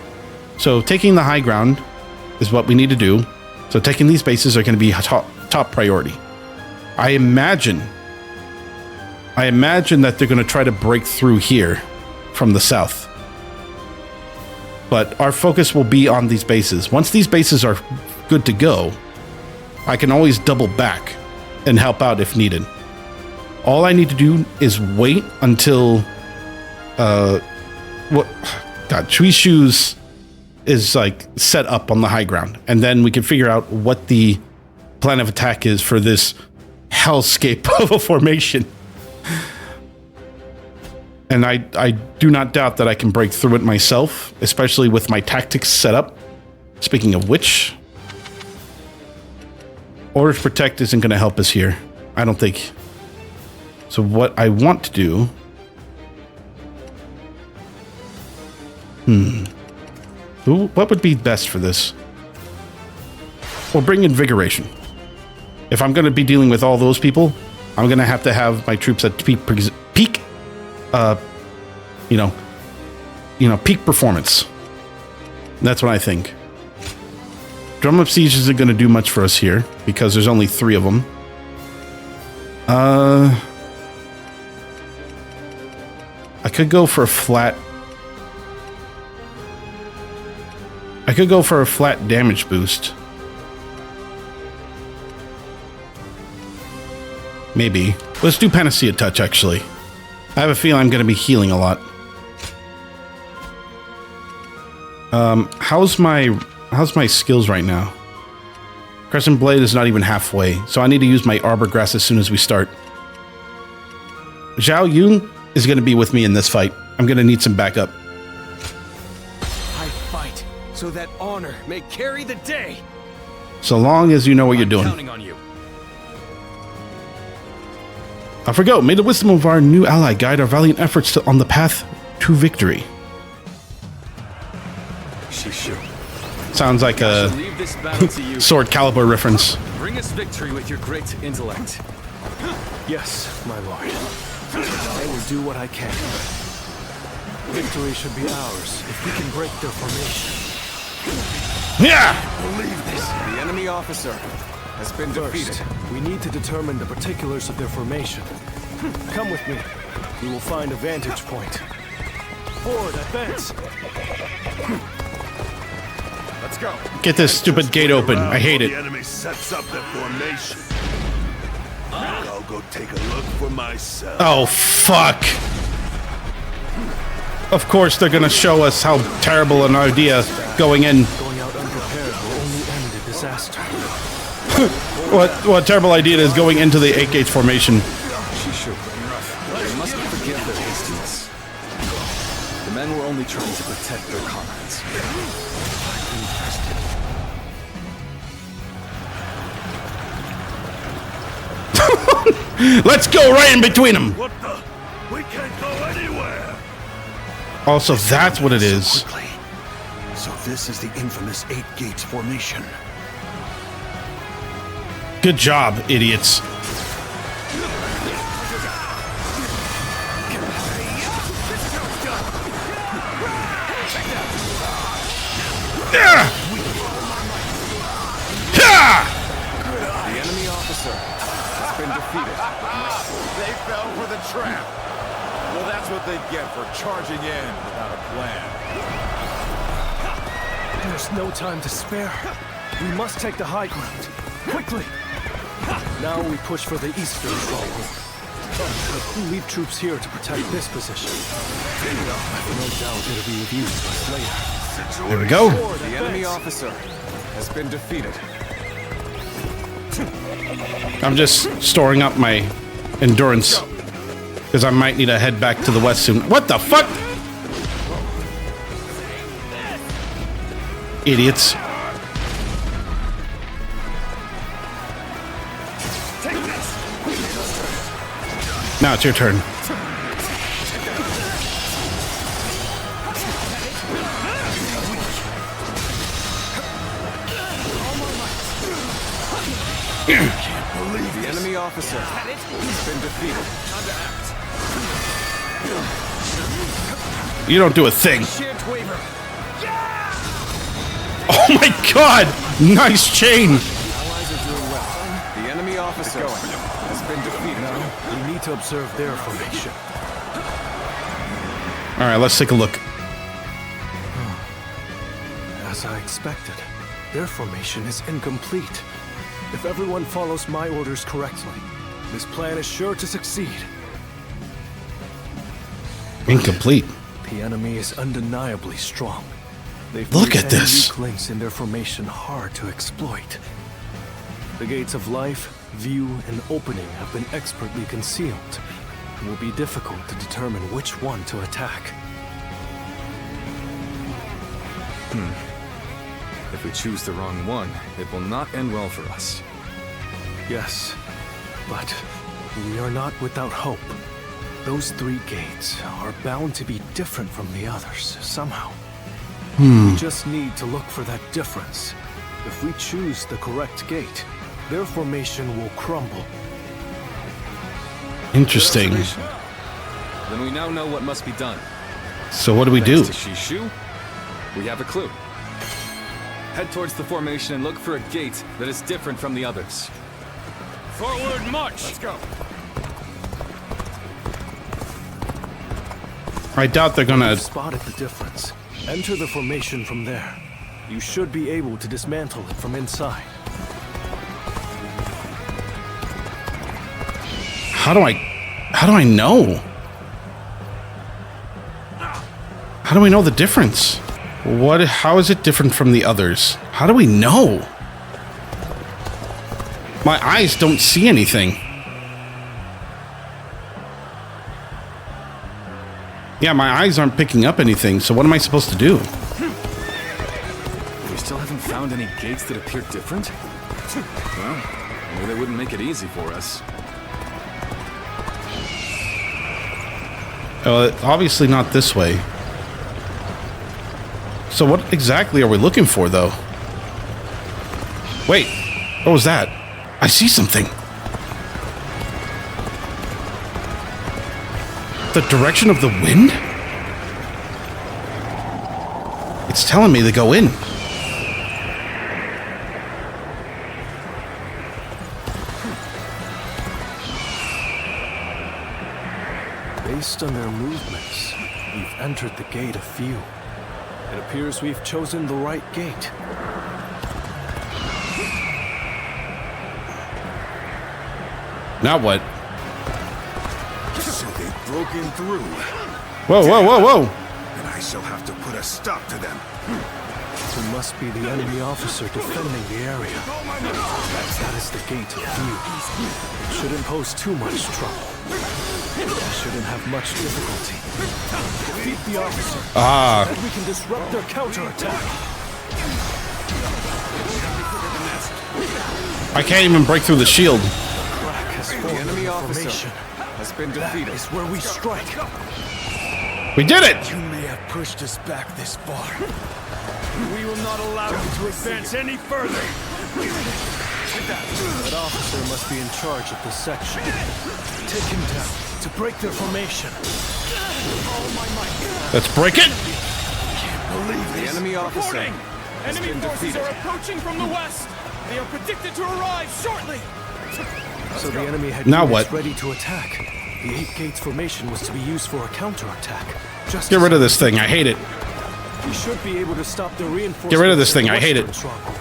So taking the high ground is what we need to do. So taking these bases are going to be top priority. I imagine that they're going to try to break through here from the south. But our focus will be on these bases. Once these bases are good to go, I can always double back and help out if needed. All I need to do is wait until Shuishu's is like set up on the high ground, and then we can figure out what the plan of attack is for this hellscape of a formation. And I do not doubt that I can break through it myself, especially with my tactics set up. Speaking of which, Orders Protect isn't going to help us here. I don't think. So what I want to do... What would be best for this? Well, bring Invigoration. If I'm going to be dealing with all those people, I'm going to have my troops at peak peak performance. That's what I think. Drum of Siege isn't going to do much for us here because there's only 3 of them. I could go for a flat. I could go for a flat damage boost. Maybe. Let's do Panacea Touch, actually. I have a feeling I'm going to be healing a lot. How's my skills right now? Crescent Blade is not even halfway, so I need to use my Arbor Grass as soon as we start. Zhao Yun is going to be with me in this fight. I'm going to need some backup. I fight so that honor may carry the day. So long as you know what you're doing. Counting on you. I forgot. May the wisdom of our new ally guide our valiant efforts on the path to victory. Sounds like a Sword Calibur reference. Bring us victory with your great intellect. Yes, my lord. I will do what I can. Victory should be ours if we can break their formation. Yeah! Believe this. The enemy officer has been defeated. First, we need to determine the particulars of their formation. Come with me. We will find a vantage point. Forward, advance. Let's go. Get this stupid gate open. I hate it. The enemy sets up their formation. I'll go take a look for myself. Oh, fuck. Of course they're gonna show us how terrible an idea going in. Going out unprepared will only end in disaster. What a terrible idea it is going into the 8-gate formation. They must forget their hastiness. The men were only trying to protect their comrades. Let's go right in between them. What the? We can't go anywhere. Also, that's what it is. So this is the infamous 8 gates formation. Good job, idiots. Yeah! Yeah! The enemy officer has been defeated. They fell for the trap. Well, that's what they get for charging in without a plan. There's no time to spare. We must take the high ground. Quickly! Now we push for the eastern stronghold. But leave troops here to protect this position. I've no doubt it'll be of use to us later. There we go. The enemy officer has been defeated. I'm just storing up my endurance because I might need to head back to the west soon. What the fuck? Idiots. Now it's your turn. The enemy officer has been defeated. You don't do a thing. Oh my god! Nice chain! Allies are doing well. The enemy officer has been defeated. We need to observe their formation. Alright, let's take a look. As I expected, their formation is incomplete. If everyone follows my orders correctly, this plan is sure to succeed. Incomplete. The enemy is undeniably strong. They've Look made at any this. weak links in their formation hard to exploit. The gates of life, view, and opening have been expertly concealed. It will be difficult to determine which one to attack. If we choose the wrong one, it will not end well for us. Yes, but we are not without hope. Those 3 gates are bound to be different from the others, somehow. We just need to look for that difference. If we choose the correct gate, their formation will crumble. Interesting. Then we now know what must be done. So what do we do? Thanks to Shishu, we have a clue. Head towards the formation and look for a gate that is different from the others. Forward march! Let's go. I doubt they're gonna... You've spotted the difference. Enter the formation from there. You should be able to dismantle it from inside. How do I know? How do we know the difference? How is it different from the others? How do we know? My eyes don't see anything. Yeah, my eyes aren't picking up anything, so what am I supposed to do? We still haven't found any gates that appear different? Well, maybe they wouldn't make it easy for us. Obviously not this way. So what exactly are we looking for, though? Wait, what was that? I see something. The direction of the wind? It's telling me to go in. Based on their movements, we've entered the gate of few. It appears we've chosen the right gate. Now what? So they've broken through, Whoa, whoa, whoa, whoa! and I shall have to put a stop to them. It must be the enemy officer defending the area. That is the gate of few. It shouldn't pose too much trouble. I shouldn't have much difficulty. Defeat the officer. Then we can disrupt their counterattack. I can't even break through the shield. Crack has formed enemy the officer formation. has been That defeated. is where we strike. We did it! You may have pushed us back this far. We will not allow you to advance any further. That officer must be in charge of this section. Take him down to break their formation. Let's break it! The enemy officer has Enemy been forces defeated. are approaching from the west. They are predicted to arrive shortly. So the enemy had Now units what? ready to attack. The 8 gates formation was to be used for a counterattack. Just Get rid of this thing, I hate it. We should be able to stop the reinforcements. Get rid of this thing, in I hate it. Western Stronghold.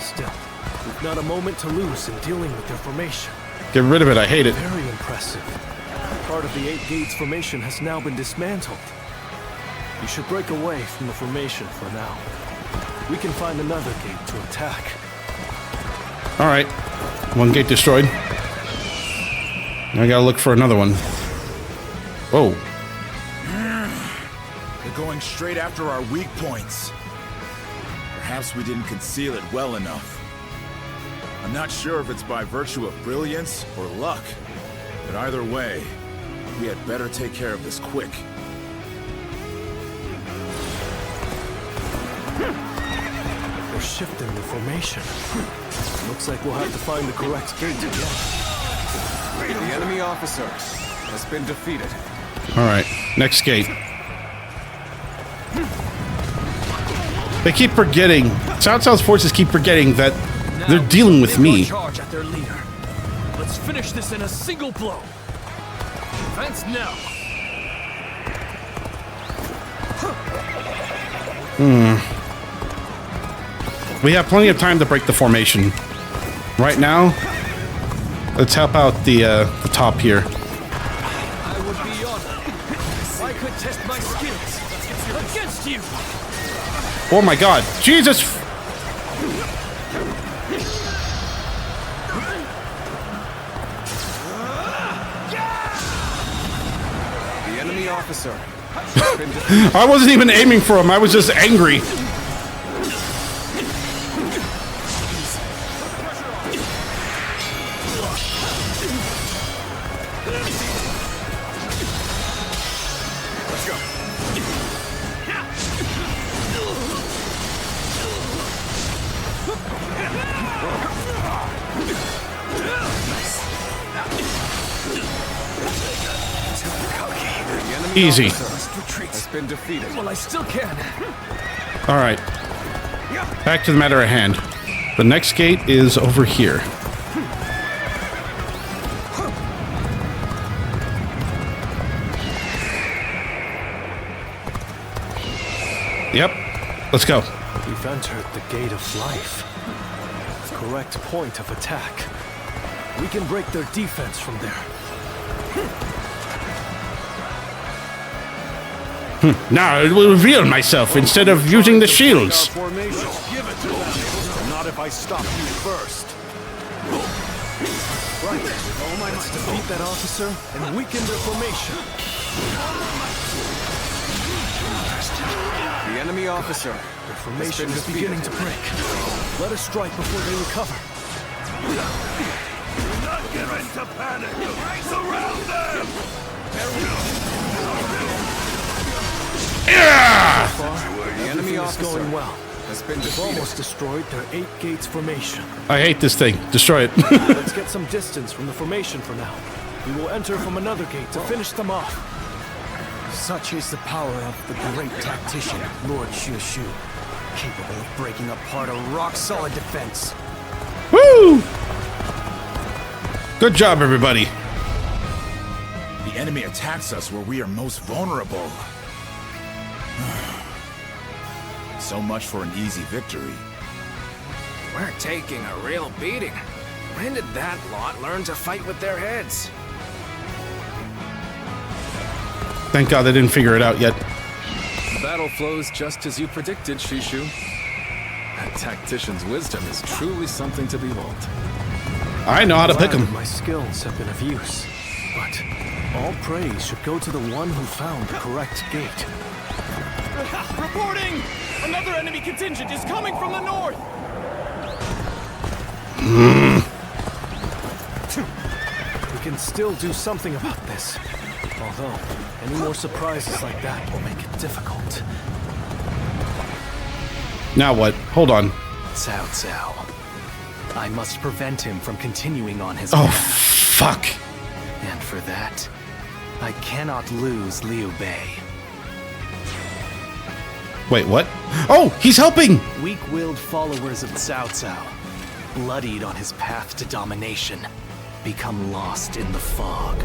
Still, we've not a moment to lose in dealing with their formation. Get rid of it, I hate it. Very impressive. Part of the 8 gates formation has now been dismantled. You should break away from the formation for now. We can find another gate to attack. Alright. One gate destroyed. Now I gotta look for another one. Whoa. They're going straight after our weak points. Perhaps we didn't conceal it well enough. I'm not sure if it's by virtue of brilliance or luck, but either way, we had better take care of this quick. They're shifting the formation. Looks like we'll have to find the correct gate again. The enemy officer has been defeated. Alright. Next gate. They keep forgetting. Cao Cao's forces keep forgetting that they're dealing with me. Charge at their leader. Let's finish this in a single blow. Advance now. We have plenty of time to break the formation. Right now, let's help out the top here. I would be honored if I could test my skills against you. Oh my god. Jesus! The enemy officer has been defeated. I wasn't even aiming for him. I was just angry. Easy. Has been defeated. Well, I still can. All right. Back to the matter at hand. The next gate is over here. Yep. Let's go. We've entered the Gate of Life. Correct point of attack. We can break their defense from there. Now I will reveal myself instead of using the shields. Formation. Give it to them. Not if I stop you first. Right. Let's defeat that officer and weaken their formation. The enemy officer. Their formation is beginning to break. Let us strike before they recover. Do not get into panic! Surround them! The enemy is going well. We've almost destroyed their 8 gates formation. I hate this thing. Destroy it. Let's get some distance from the formation for now. We will enter from another gate to finish them off. Such is the power of the great tactician, Lord Shu, capable of breaking apart a rock-solid defense. Woo! Good job, everybody. The enemy attacks us where we are most vulnerable. So much for an easy victory. We're taking a real beating. When did that lot learn to fight with their heads? Thank God they didn't figure it out yet. The battle flows just as you predicted, Shishu. A tactician's wisdom is truly something to behold. I know how to pick them. My skills have been of use, but all praise should go to the one who found the correct gate. Reporting! Another enemy contingent is coming from the north! We can still do something about this. Although, any more surprises like that will make it difficult. Now what? Hold on. Cao Cao. I must prevent him from continuing on his Oh, path. fuck. And for that, I cannot lose Liu Bei. Wait, what? Oh, he's helping! Weak-willed followers of Cao Cao, bloodied on his path to domination, become lost in the fog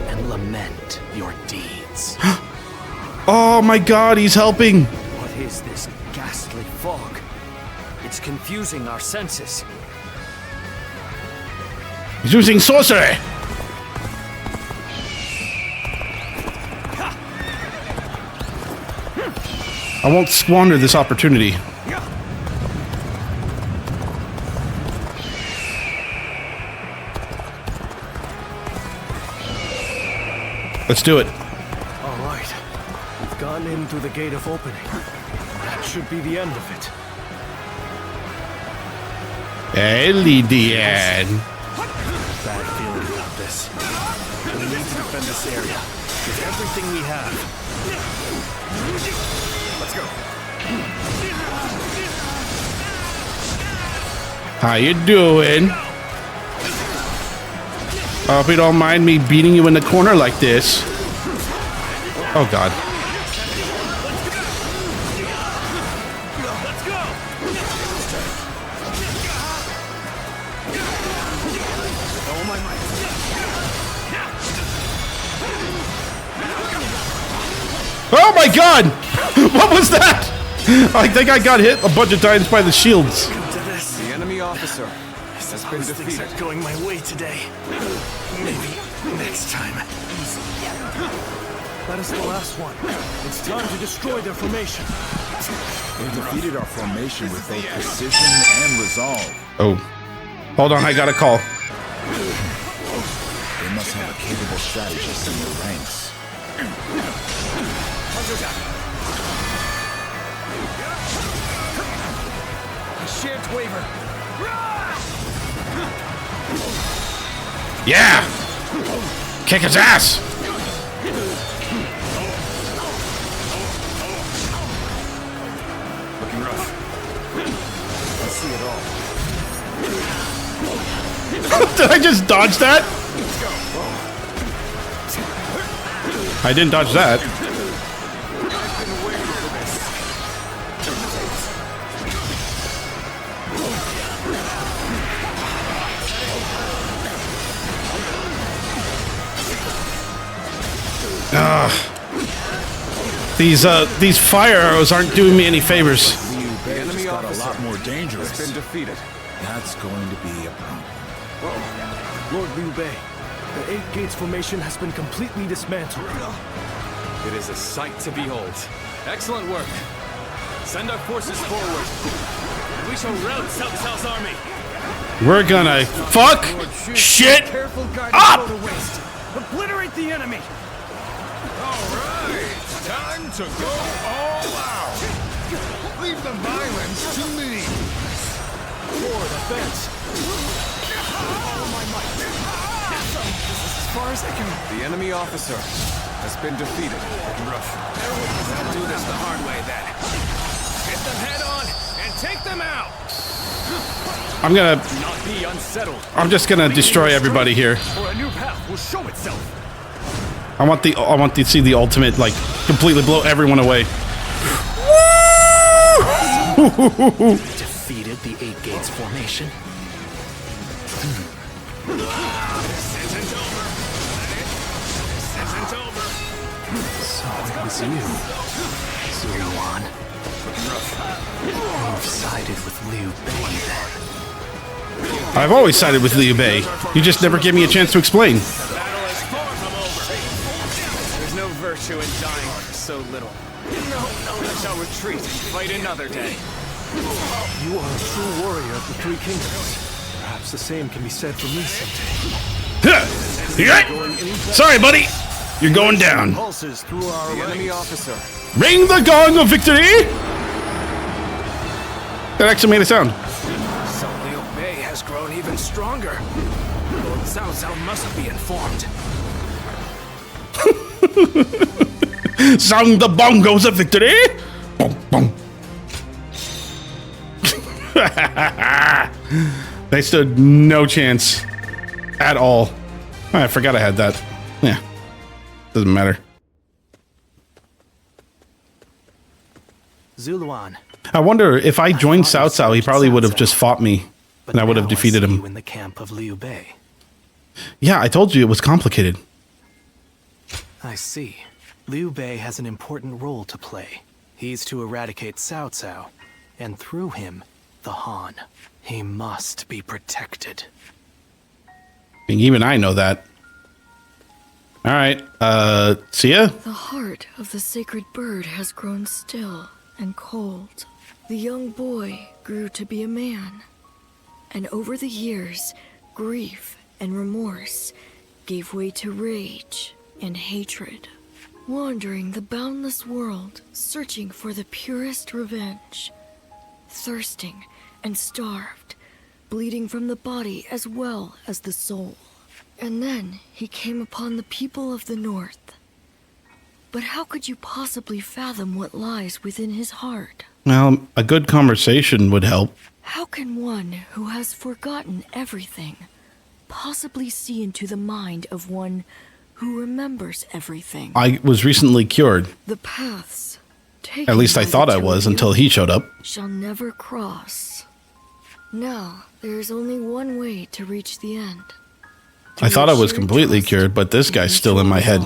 and lament your deeds. Oh my God, he's helping! What is this ghastly fog? It's confusing our senses. He's using sorcery! I won't squander this opportunity. Let's do it. All right. We've gone in through the gate of opening. That should be the end of it. Hey, Lydian. Bad feeling about this. We need to defend this area with everything we have. Let's go. How you doing? I hope you don't mind me beating you in the corner like this. Oh God. Oh my God! What was that? I think I got hit a bunch of times by the shields. The enemy officer has been Things defeated. are going my way today. Maybe next time. That is the last one. It's time to destroy their formation. They defeated our formation with both precision and resolve. Oh. Hold on, I got a call. They must have a capable strategist in their ranks. Shan't waver. Yeah! Kick his ass! Looking rough. I see it all. Did I just dodge that? I didn't dodge that. These fire arrows aren't doing me any favors. The enemy got a lot more dangerous. Has been defeated. That's going to be a problem. Lord Liu Bei, the Eight Gates formation has been completely dismantled. It is a sight to behold. Excellent work. Send our forces forward. We shall rout Cao Cao's army. We're gonna fuck shit up! Obliterate the enemy! Alright, time to go all out. Leave the violence to me. For the fence. All my might. As far as I can. The enemy officer has been defeated. We'll do this the hard way then. Hit them head on and take them out! I'm gonna. Not be unsettled. I'm just gonna destroy everybody here. Or a new path will show itself. I want to see the ultimate, like, completely blow everyone away. Defeated the Eight Gates formation. Sentence over. Sentence over. So it was you, Zuluan. You've sided with Liu Bei then. I've always sided with Liu Bei. You just never give me a chance to explain. Battle is far from over. There's no virtue in dying for so little. No, I shall retreat and fight another day. You are a true warrior of the Three Kingdoms. Perhaps the same can be said for me someday. Sorry, buddy. You're going down. Pulses through our enemy officer. Ring the gong of victory! That actually made a sound. So Liu Bei has grown even stronger. Lord Cao Cao must be informed. Sound the bongos of victory! Boom, boom. They stood no chance at all. I forgot I had that. Yeah. Doesn't matter. Zuluan. I wonder if I joined Cao Cao, he probably would have just fought me, and I would have defeated him. You in the camp of Liu Bei. Yeah, I told you it was complicated. I see. Liu Bei has an important role to play. He's to eradicate Cao Cao, and through him, the Han. He must be protected. And even I know that. All right, see ya? The heart of the sacred bird has grown still and cold. The young boy grew to be a man. And over the years, grief and remorse gave way to rage and hatred. Wandering the boundless world, searching for the purest revenge. Thirsting and starved, bleeding from the body as well as the soul. And then he came upon the people of the North. But how could you possibly fathom what lies within his heart? Well, a good conversation would help. How can one who has forgotten everything possibly see into the mind of one who remembers everything? I was recently cured. The paths taken At least I by thought the I two was of you until he showed up. shall never cross. Now, there is only one way to reach the end. I thought I was completely cured, but this guy's still in my head.